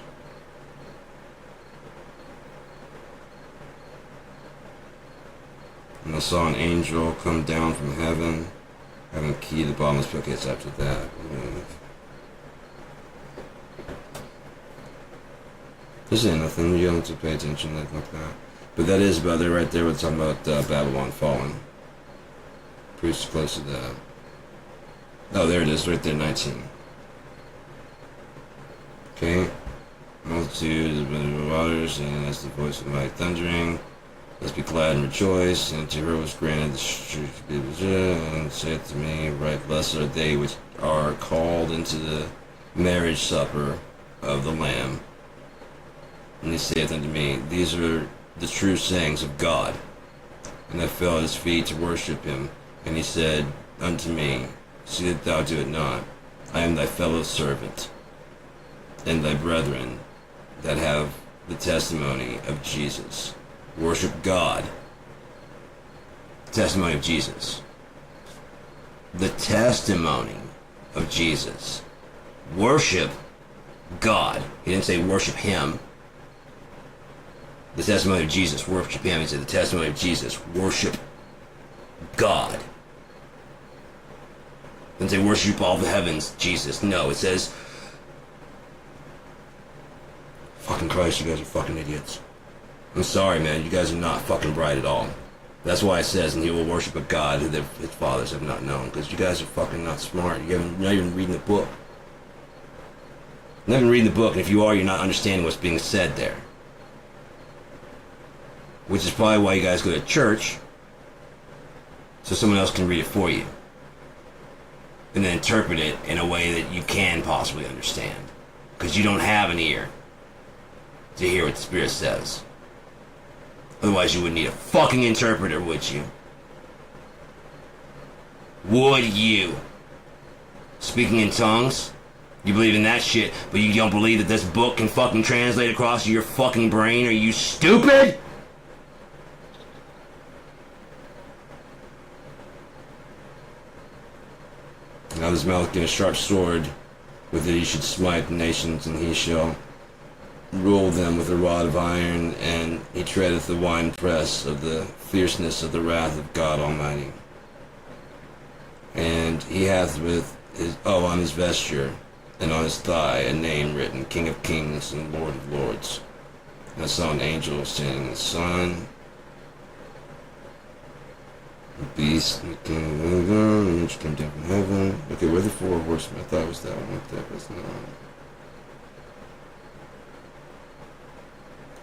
And I saw an angel come down from heaven, having a key to the bottomless pit. Okay, it's after that. This ain't nothing. You don't have to pay attention like that. But that is about there, right there. We're talking about Babylon falling. Pretty close to that. Oh, there it is, right there, 19. Okay. Multitude of the waters, and as the voice of mighty thundering. Let's be glad and rejoice. And to her was granted the truth to be, and said to me, right, blessed are they which are called into the marriage supper of the Lamb. And he saith unto me, these are the true sayings of God. And I fell at his feet to worship him. And he said unto me, see that thou do it not. I am thy fellow servant, and thy brethren that have the testimony of Jesus. Worship God. Testimony of Jesus. The testimony of Jesus. Worship God. He didn't say worship him. The testimony of Jesus. Worship him. He said the testimony of Jesus. Worship God. It didn't say worship all the heavens, Jesus. No, it says fucking Christ, you guys are fucking idiots. I'm sorry, man. You guys are not fucking bright at all. That's why it says, and he will worship a God who his fathers have not known. Because you guys are fucking not smart. You're not even reading the book. You're not even reading the book, and if you are, you're not understanding what's being said there. Which is probably why you guys go to church, so someone else can read it for you. And then interpret it in a way that you can possibly understand. Because you don't have an ear to hear what the Spirit says. Otherwise you wouldn't need a fucking interpreter, would you? Would you? Speaking in tongues? You believe in that shit, but you don't believe that this book can fucking translate across your fucking brain? Are you stupid? Now this mouth get a sharp sword, with it he should smite the nations, and he shall rule them with a rod of iron, and he treadeth the winepress of the fierceness of the wrath of God Almighty. And he hath with his, on his vesture and on his thigh a name written, King of Kings and Lord of Lords. And I saw an angel standing in the sun, a beast, which came down from heaven. Okay, where the four horsemen? I thought it was that one. That was not.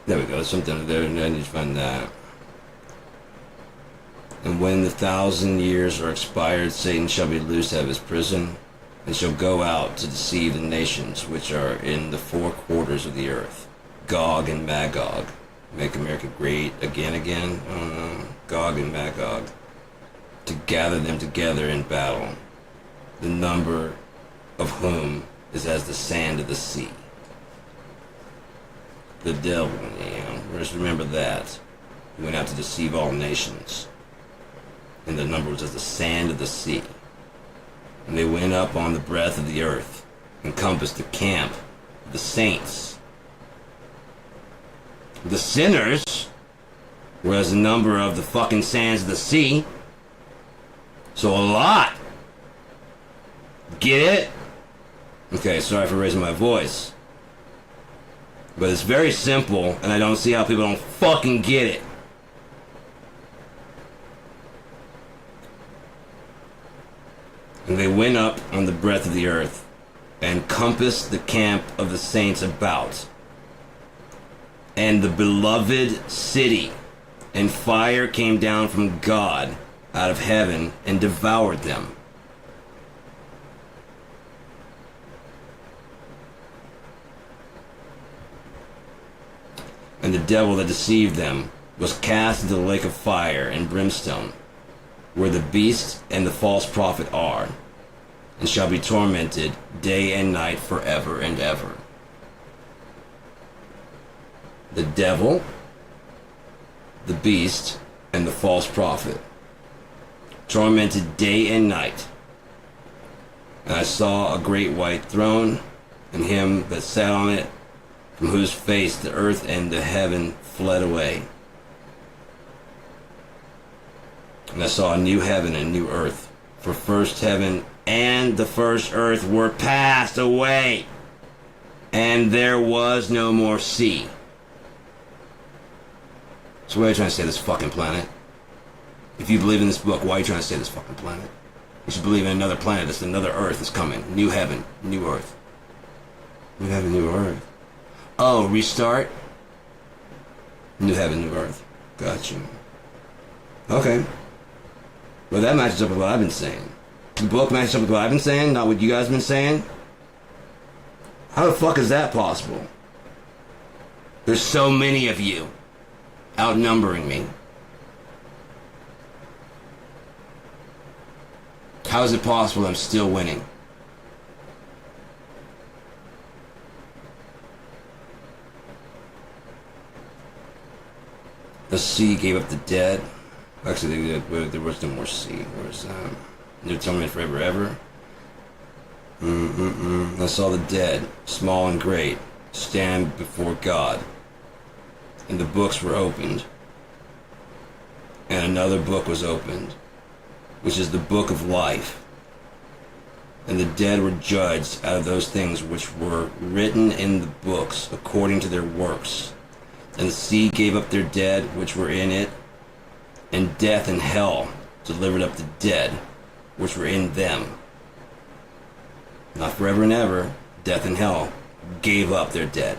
There we go, something there, and I need to find that. And when the 1,000 years are expired, Satan shall be loosed out of his prison, and shall go out to deceive the nations which are in the four quarters of the earth, Gog and Magog. Make America great again. I don't know. Gog and Magog. To gather them together in battle, the number of whom is as the sand of the sea. The devil, just remember that. He went out to deceive all nations. And the number was as the sand of the sea. And they went up on the breadth of the earth, encompassed the camp of the saints. The sinners were as the number of the fucking sands of the sea. So a lot. Get it? Okay, sorry for raising my voice. But it's very simple, and I don't see how people don't fucking get it. And they went up on the breadth of the earth, and compassed the camp of the saints about, and the beloved city, and fire came down from God out of heaven, and devoured them. And the devil that deceived them was cast into the lake of fire and brimstone, where the beast and the false prophet are, and shall be tormented day and night forever and ever. The devil, the beast, and the false prophet, tormented day and night. And I saw a great white throne, and him that sat on it, from whose face the earth and the heaven fled away. And I saw a new heaven and a new earth, for first heaven and the first earth were passed away, and there was no more sea. So why are you trying to say this fucking planet? If you believe in this book, why are you trying to say this fucking planet? You should believe in another planet, that's another earth is coming. New heaven, new earth. New heaven, new earth. Oh, restart? New heaven, new earth. Gotcha. Okay. Well, that matches up with what I've been saying. The book matches up with what I've been saying, not what you guys have been saying. How the fuck is that possible? There's so many of you outnumbering me. How is it possible I'm still winning? The sea gave up the dead. Actually, there was no more sea. There was New Testament forever, ever. I saw the dead, small and great, stand before God. And the books were opened. And another book was opened, which is the book of life. And the dead were judged out of those things which were written in the books according to their works. And the sea gave up their dead which were in it, and death and hell delivered up the dead which were in them. Not forever and ever, death and hell gave up their dead.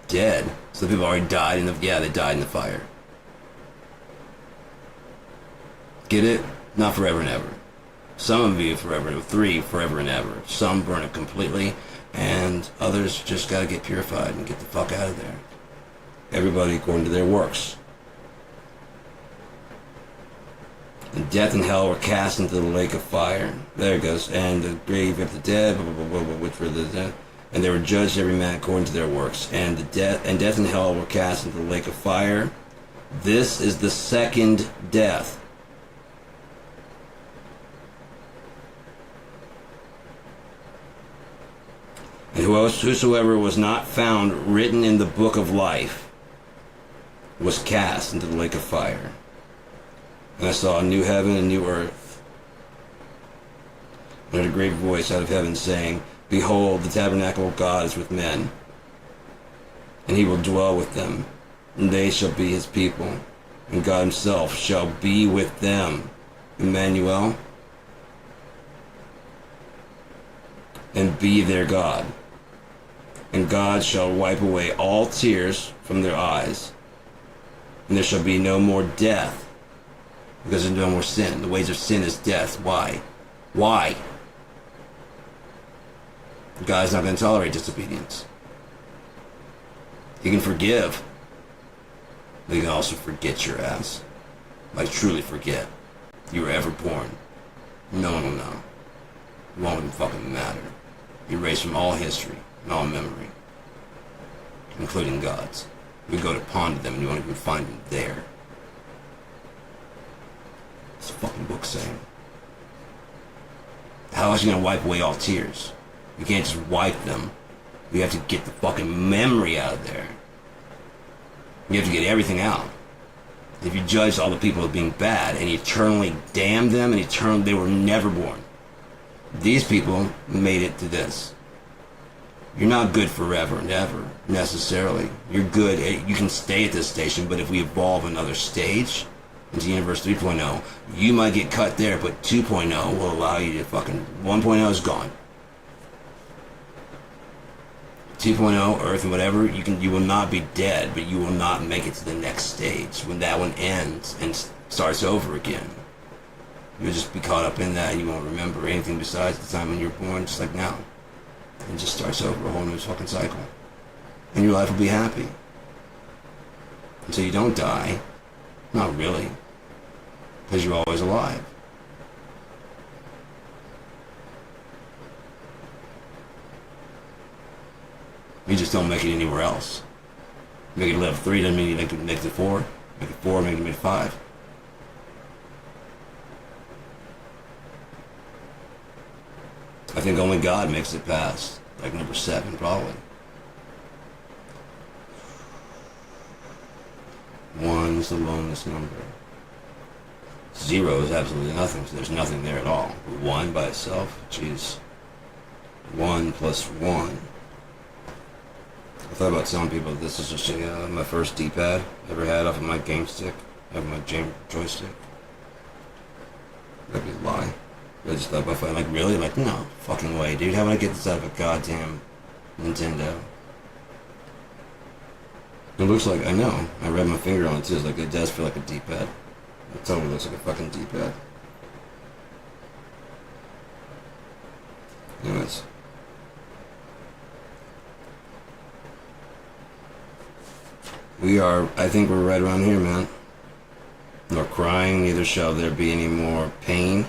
Dead? So the people already died in the... Yeah, they died in the fire. Get it? Not forever and ever. Some of you forever, 3 forever and ever. Some burn it completely, and others just gotta get purified and get the fuck out of there. Everybody according to their works. And death and hell were cast into the lake of fire. There it goes. And the grave of the dead, which were the dead. And they were judged every man according to their works. And death and hell were cast into the lake of fire. This is the second death. And whosoever was not found written in the book of life was cast into the lake of fire. And I saw a new heaven and a new earth. And I heard a great voice out of heaven saying, Behold, the tabernacle of God is with men, and he will dwell with them, and they shall be his people, and God himself shall be with them, Emmanuel, and be their God. And God shall wipe away all tears from their eyes, and there shall be no more death, because there's no more sin. The wages of sin is death. Why? Why? God's not going to tolerate disobedience. He can forgive, but he can also forget your ass. Like truly forget you were ever born. No one will know. It won't even fucking matter. Erased from all history and all memory, including God's. You go to ponder them and you won't even find them there. What's the fucking book saying? How else are you going to wipe away all tears? You can't just wipe them. You have to get the fucking memory out of there. You have to get everything out. If you judge all the people as being bad and eternally damn them and eternally they were never born. These people made it to this. You're not good forever and ever, necessarily. You're good, you can stay at this station, but if we evolve another stage into Universe 3.0, you might get cut there, but 2.0 will allow you to fucking... 1.0 is gone. 2.0, Earth and whatever, you will not be dead, but you will not make it to the next stage. When that one ends and starts over again, you'll just be caught up in that and you won't remember anything besides the time when you were born, just like now. And it just starts over a whole new fucking cycle. And your life will be happy. Until you don't die. Not really. Because you're always alive. You just don't make it anywhere else. Make it level 3 doesn't mean you make it 4. Make it 4, make it 5. I think only God makes it past, like number 7, probably. 1 is the lowest number. 0 is absolutely nothing, so there's nothing there at all. 1 by itself, jeez. 1 plus 1. I thought about telling people this is just my first D-pad ever had off of my game stick, off my joystick. That'd be a lie. I just thought about like, really? Like, no fucking way, dude. How would I get this out of a goddamn Nintendo. It looks like, I know, I read my finger on it too, it's like it does feel like a D-pad. It totally looks like a fucking D-pad. Anyways. I think we're right around here, man. Nor crying, neither shall there be any more pain,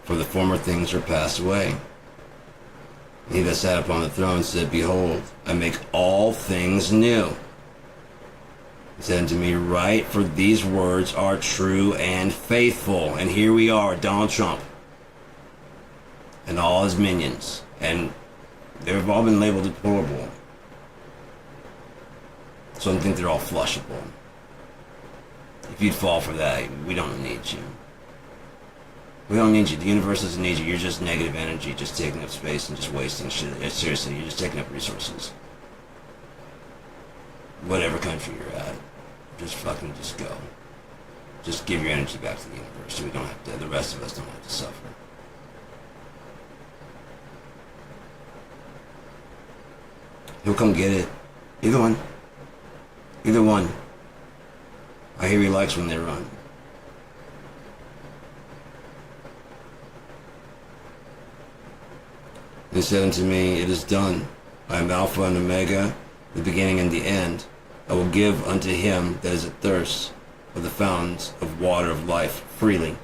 for the former things are passed away. He that sat upon the throne said, Behold, I make all things new. He said unto me, Write, for these words are true and faithful. And here we are, Donald Trump and all his minions. And they've all been labeled deplorable. So I think they're all flushable. If you'd fall for that, we don't need you. We don't need you. The universe doesn't need you. You're just negative energy, just taking up space and just wasting shit. Seriously, you're just taking up resources. Whatever country you're at, just go. Just give your energy back to the universe so we don't have to, the rest of us don't have to suffer. He'll come get it. Either one. Either one. I hear he likes when they run. He said unto me, It is done. I am Alpha and Omega, the beginning and the end. I will give unto him that is athirst of the fountains of water of life freely.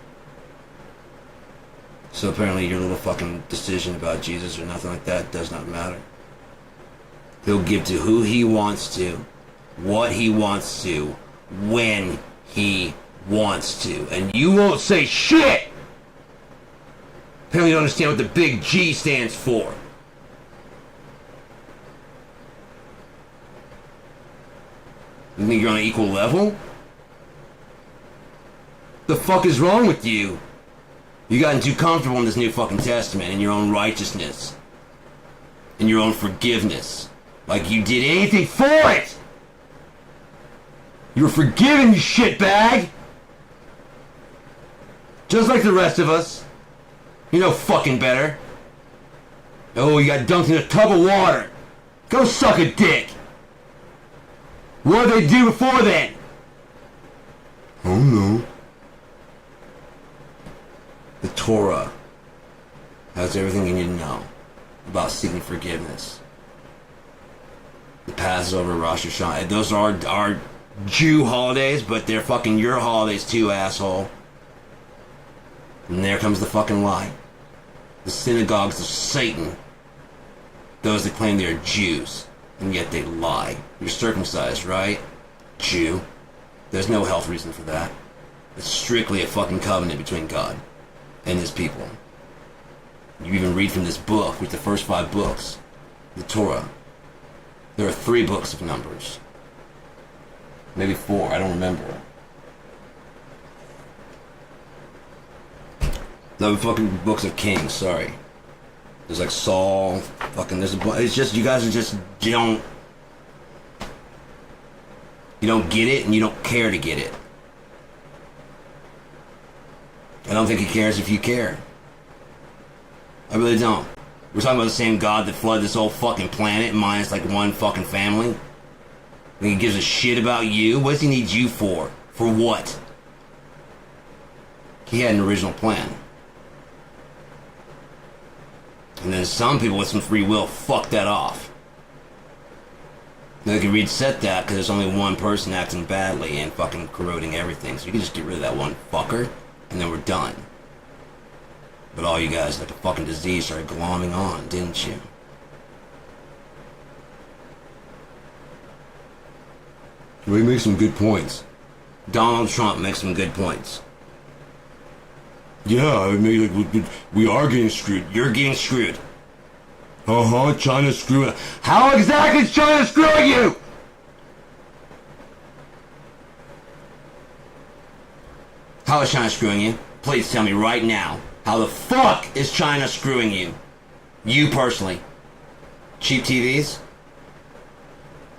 So apparently your little fucking decision about Jesus or nothing like that does not matter. He'll give to who he wants to, what he wants to, when he wants to. And you won't say shit! Apparently you don't understand what the big G stands for. You think you're on an equal level? The fuck is wrong with you? You gotten too comfortable in this new fucking testament, in your own righteousness, in your own forgiveness. Like you did anything for it! You were forgiven, you shitbag! Just like the rest of us. You know fucking better. Oh, you got dunked in a tub of water. Go suck a dick. What did they do before then? Oh no. The Torah has everything you need to know about seeking forgiveness. The Passover, Rosh Hashanah, those are our Jew holidays, but they're fucking your holidays too, asshole. And there comes the fucking lie. The synagogues of Satan. Those that claim they are Jews, and yet they lie. You're circumcised, right? Jew. There's no health reason for that. It's strictly a fucking covenant between God and his people. You even read from this book, with the first 5 books, the Torah. There are 3 books of Numbers. Maybe 4, I don't remember. 11 fucking books of Kings, sorry. There's like Saul, fucking, there's a bunch. It's just, you guys are just, you don't get it, and you don't care to get it. I don't think he cares if you care. I really don't. We're talking about the same God that flooded this whole fucking planet minus like one fucking family. And he gives a shit about you? What does he need you for? For what? He had an original plan. And then some people with some free will fuck that off. They can reset that because there's only one person acting badly and fucking corroding everything. So you can just get rid of that one fucker, and then we're done. But all you guys, like a fucking disease, started glomming on, didn't you? We make some good points. Donald Trump makes some good points. Yeah, I mean, like, we are getting screwed. You're getting screwed. Uh-huh, China's screwing. How exactly is China screwing you? How is China screwing you? Please tell me right now. How the fuck is China screwing you? You personally. Cheap TVs?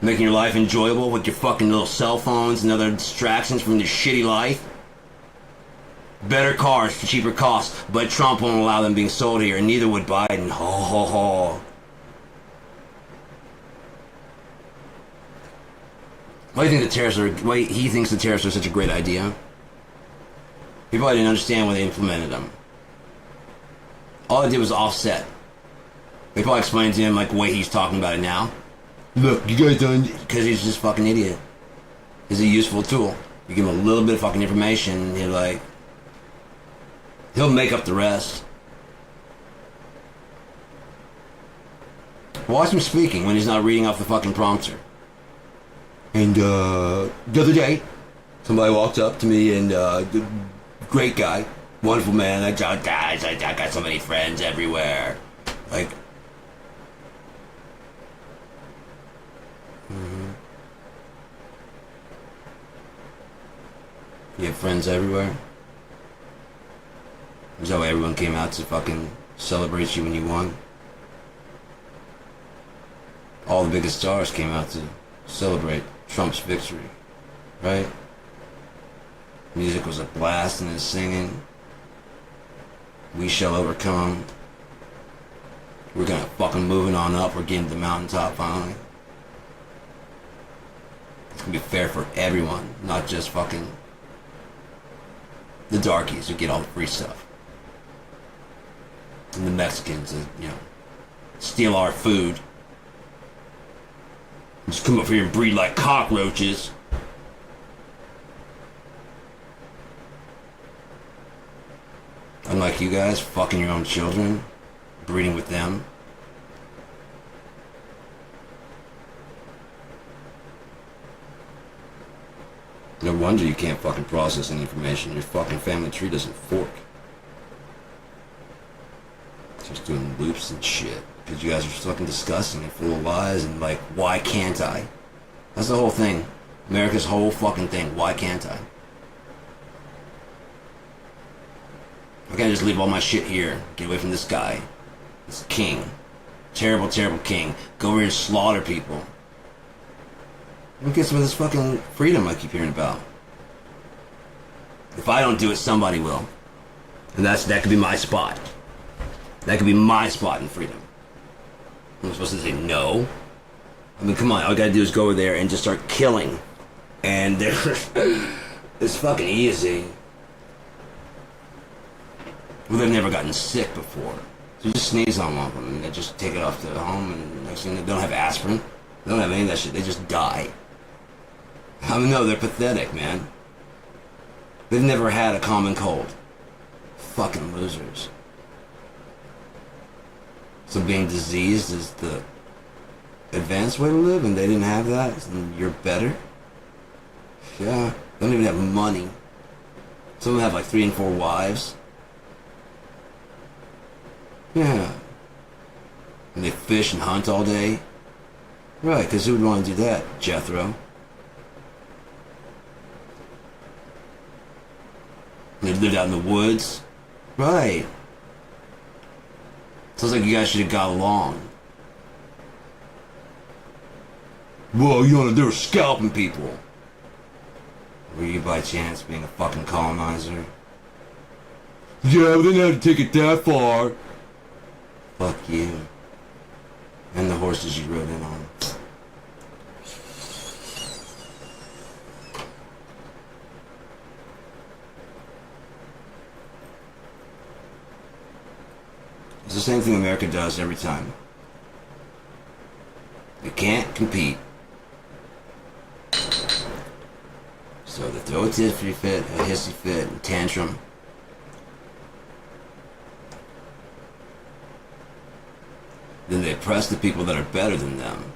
Making your life enjoyable with your fucking little cell phones and other distractions from your shitty life? Better cars for cheaper costs, but Trump won't allow them being sold here, and neither would Biden. Ho ho ho. Why do you think the tariffs are? Why he thinks the tariffs are such a great idea? People didn't understand when they implemented them. All they did was offset. They probably explained to him like the way he's talking about it now. Look, you guys don't, because he's just a fucking idiot. He's a useful tool. You give him a little bit of fucking information, and you're like, he'll make up the rest. Watch him speaking when he's not reading off the fucking prompter. And the other day, somebody walked up to me and great guy, wonderful man. I got so many friends everywhere. Like, you have friends everywhere? Is that why everyone came out to fucking celebrate you when you won? All the biggest stars came out to celebrate Trump's victory, right? Music was a blast and his singing. We shall overcome. We're gonna fucking moving on up. We're getting to the mountaintop finally. It's gonna be fair for everyone, not just fucking the darkies who get all the free stuff. And the Mexicans that, steal our food. Just come up here and breed like cockroaches. Unlike you guys, fucking your own children, breeding with them. No wonder you can't fucking process any information. Your fucking family tree doesn't fork. Just doing loops and shit. Because you guys are fucking disgusting and full of lies and like, why can't I? That's the whole thing. America's whole fucking thing. Why can't I? I can't just leave all my shit here. Get away from this guy. This king. Terrible, terrible king. Go over here and slaughter people. Look at some of this fucking freedom I keep hearing about. If I don't do it, somebody will. And that could be my spot. That could be my spot in freedom. I'm supposed to say no? I mean, come on. All I gotta do is go over there and just start killing. And it's fucking easy. Well, they've never gotten sick before. So you just sneeze on one of them and they just take it off to the home and next thing they don't have aspirin. They don't have any of that shit. They just die. I mean, no, they're pathetic, man. They've never had a common cold. Fucking losers. So being diseased is the advanced way to live and they didn't have that and you're better? Yeah. They don't even have money. Some of them have like 3 and 4 wives. Yeah. And they fish and hunt all day. Right, because who would want to do that? Jethro. They lived out in the woods. Right. Sounds like you guys should have got along. Whoa, they were scalping people. Were you by chance being a fucking colonizer? Yeah, we didn't have to take it that far. Fuck you. And the horses you rode in on. It's the same thing America does every time. They can't compete. So they throw a tissy fit, a hissy fit, a tantrum. Then they press the people that are better than them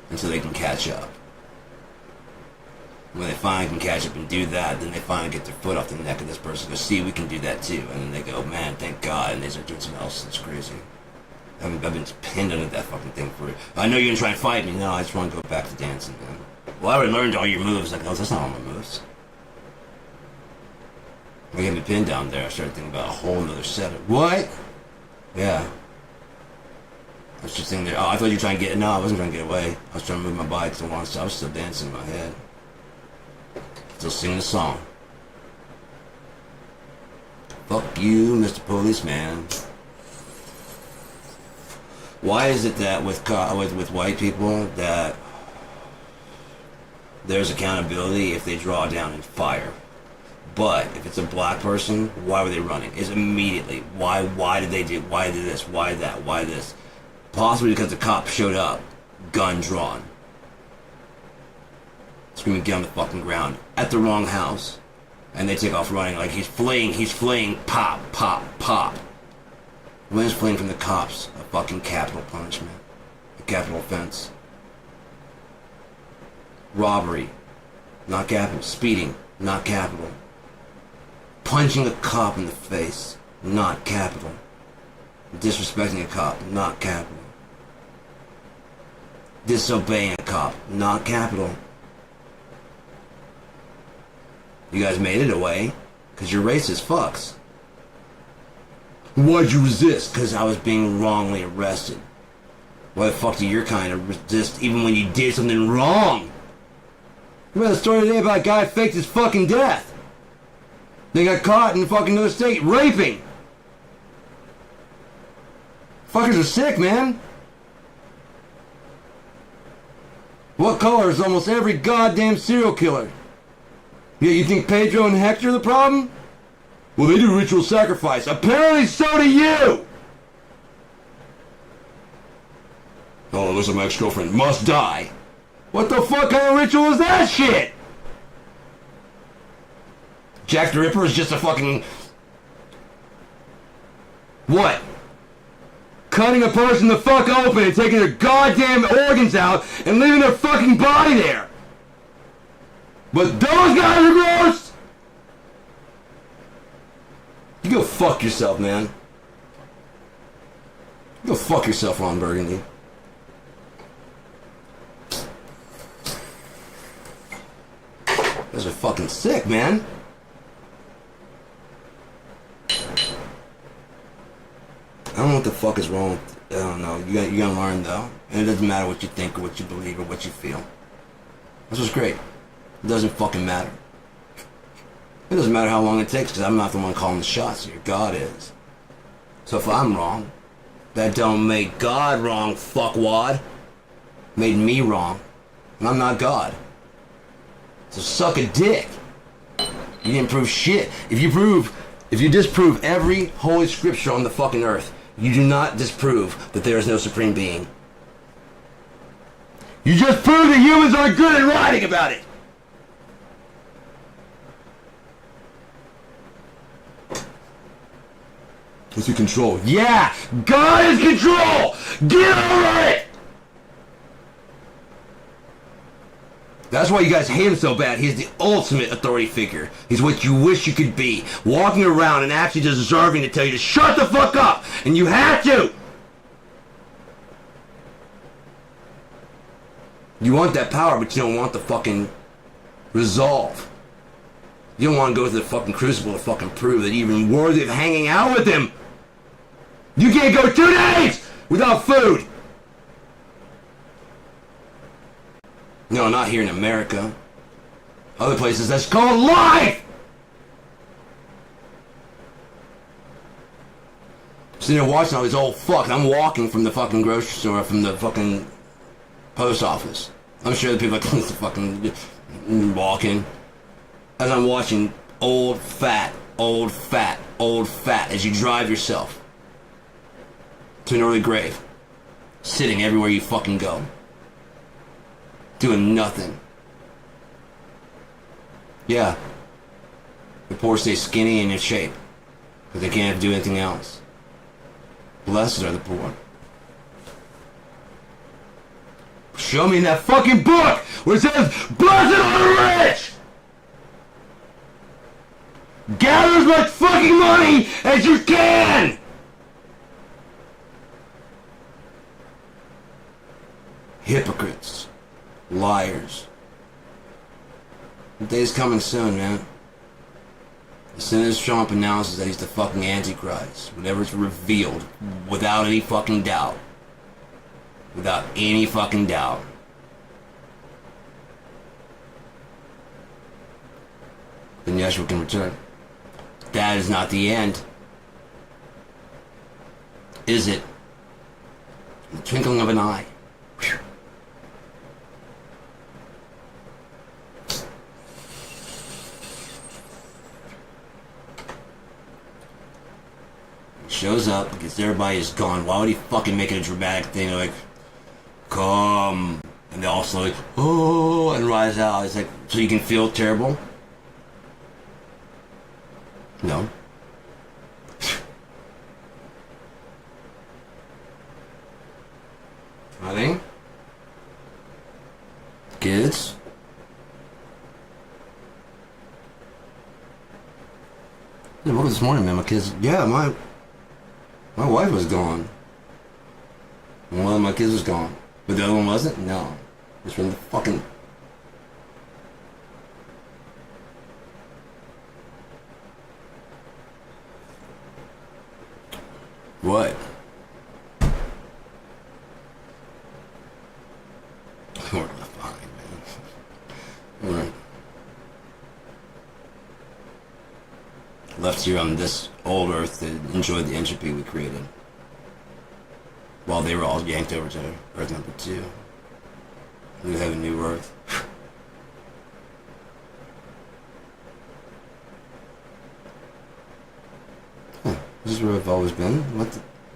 until they can catch up. When they finally can catch up and do that, then they finally get their foot off the neck of this person. Go, see, we can do that too. And then they go, man, thank God. And they start doing something else that's crazy. I've been pinned under that fucking thing for it. I know you're gonna try and fight me. No, I just want to go back to dancing, man. Well, I already learned all your moves. Like, oh, that's not all my moves. When you had me pinned down there, I started thinking about a whole nother set of... What? Yeah. I was just thinking there, oh, I thought you were trying to get... No, I wasn't trying to get away. I was trying to move my body to one side. I was still dancing in my head. Still singing the song. Fuck you, Mr. Policeman. Why is it that with white people that there's accountability if they draw down and fire. But if it's a black person, why were they running? Is immediately why did they do why did this, why that, why this? Possibly because the cop showed up, gun drawn. Screaming, get on the fucking ground at the wrong house. And they take off running like he's fleeing, pop, pop, pop. Lynn's fleeing from the cops, a fucking capital punishment. A capital offense. Robbery, not capital. Speeding, not capital. Punching a cop in the face, not capital. Disrespecting a cop, not capital. Disobeying a cop, not capital. You guys made it away, because you're racist fucks. Why'd you resist? Because I was being wrongly arrested. Why the fuck do your kind of resist even when you did something wrong? Remember the story today about a guy faked his fucking death? They got caught in fucking another state raping. Fuckers are sick, man. What color is almost every goddamn serial killer? Yeah, you think Pedro and Hector are the problem? Well, they do ritual sacrifice. Apparently so do you! Oh, looks like my ex-girlfriend must die. What the fuck kind of ritual is that shit? Jack the Ripper is just a fucking... What? Cutting a person the fuck open and taking their goddamn organs out and leaving their fucking body there. But those guys are gross! You go fuck yourself, man. You go fuck yourself, Ron Burgundy. Those are fucking sick, man. I don't know what the fuck is wrong with, I don't know. You gotta learn, though. And it doesn't matter what you think or what you believe or what you feel. That's what's great. It doesn't fucking matter. It doesn't matter how long it takes, because I'm not the one calling the shots here. God is. So if I'm wrong, that don't make God wrong, fuckwad. Made me wrong. And I'm not God. So suck a dick. You didn't prove shit. If you disprove every holy scripture on the fucking earth, you do not disprove that there is no supreme being. You just prove that humans aren't good at writing about it. What's in control? Yeah! God is control! Get over it! That's why you guys hate him so bad. He's the ultimate authority figure. He's what you wish you could be. Walking around and actually deserving to tell you to shut the fuck up! And you have to! You want that power, but you don't want the fucking resolve. You don't want to go to the fucking crucible to fucking prove that you're even worthy of hanging out with him. You can't go 2 days without food. No, not here in America. Other places, that's called life! Sitting there watching all these old fucks. I'm walking from the fucking grocery store, from the fucking post office. I'm sure the people are fucking walking. As I'm watching old fat as you drive yourself to an early grave. Sitting everywhere you fucking go. Doing nothing. Yeah. The poor stay skinny and in shape, because they can't do anything else. Blessed are the poor. Show me in that fucking book where it says, blessed are the rich! Gather as much fucking money as you can! Hypocrites. Liars. The day's coming soon, man. As soon as Trump announces that he's the fucking Antichrist, whenever it's revealed, without any fucking doubt. Without any fucking doubt. Then Yeshua can return. That is not the end. Is it? In the twinkling of an eye. Whew. shows up, gets everybody is gone. Why would he fucking make it a dramatic thing? They're like, come, and they all slowly, oh, and rise out. It's like, so you can feel terrible? No. Honey? Kids? Yeah, woke up this morning, man. My kids, yeah, my wife was gone. One of my kids was gone. But the other one wasn't? No. It's from the fucking... What? We're left behind, man. We're left here on this old Earth to enjoy the entropy we created. While they were all yanked over to Earth number 2. New heaven, new Earth. Huh. This is where I've always been.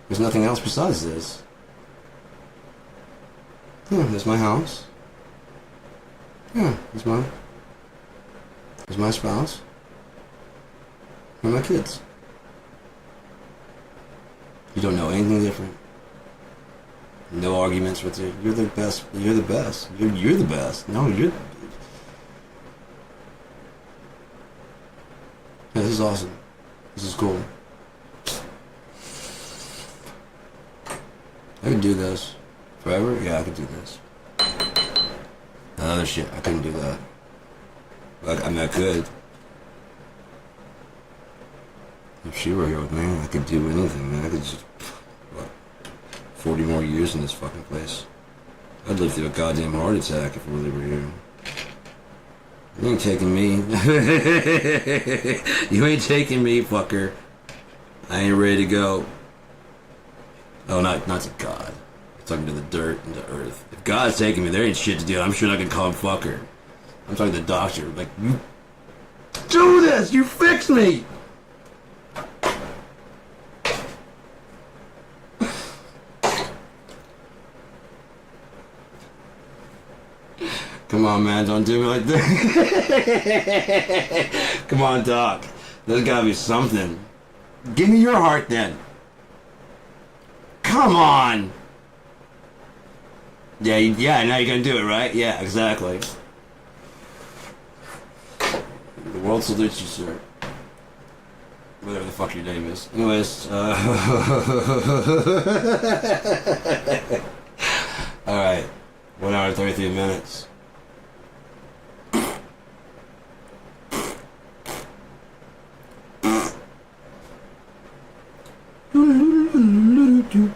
There's nothing else besides this. Yeah, there's my house. Yeah, there's my spouse. And my kids. You don't know anything different. No arguments with you. You're the best. You're the best. You're the best. No, you're... Yeah, this is awesome. This is cool. I could do this. Forever? Yeah, I could do this. That other shit, I couldn't do that. I mean, I could. If she were here with me, I could do anything, man. I could just... What? 40 more years in this fucking place. I'd live through a goddamn heart attack if we were here. You ain't taking me. You ain't taking me, fucker. I ain't ready to go. Oh, not to God. I'm talking to the dirt and the earth. If God's taking me, there ain't shit to do. I'm sure I can call him fucker. I'm talking to the doctor. Like, you do this! You fix me! Come on, man, don't do me like that. Come on, Doc. There's gotta be something. Give me your heart, then. Come on! Yeah, now you're gonna do it, right? Yeah, exactly. The world salutes you, sir. Whatever the fuck your name is. Anyways, alright. 1 hour and 33 minutes. Do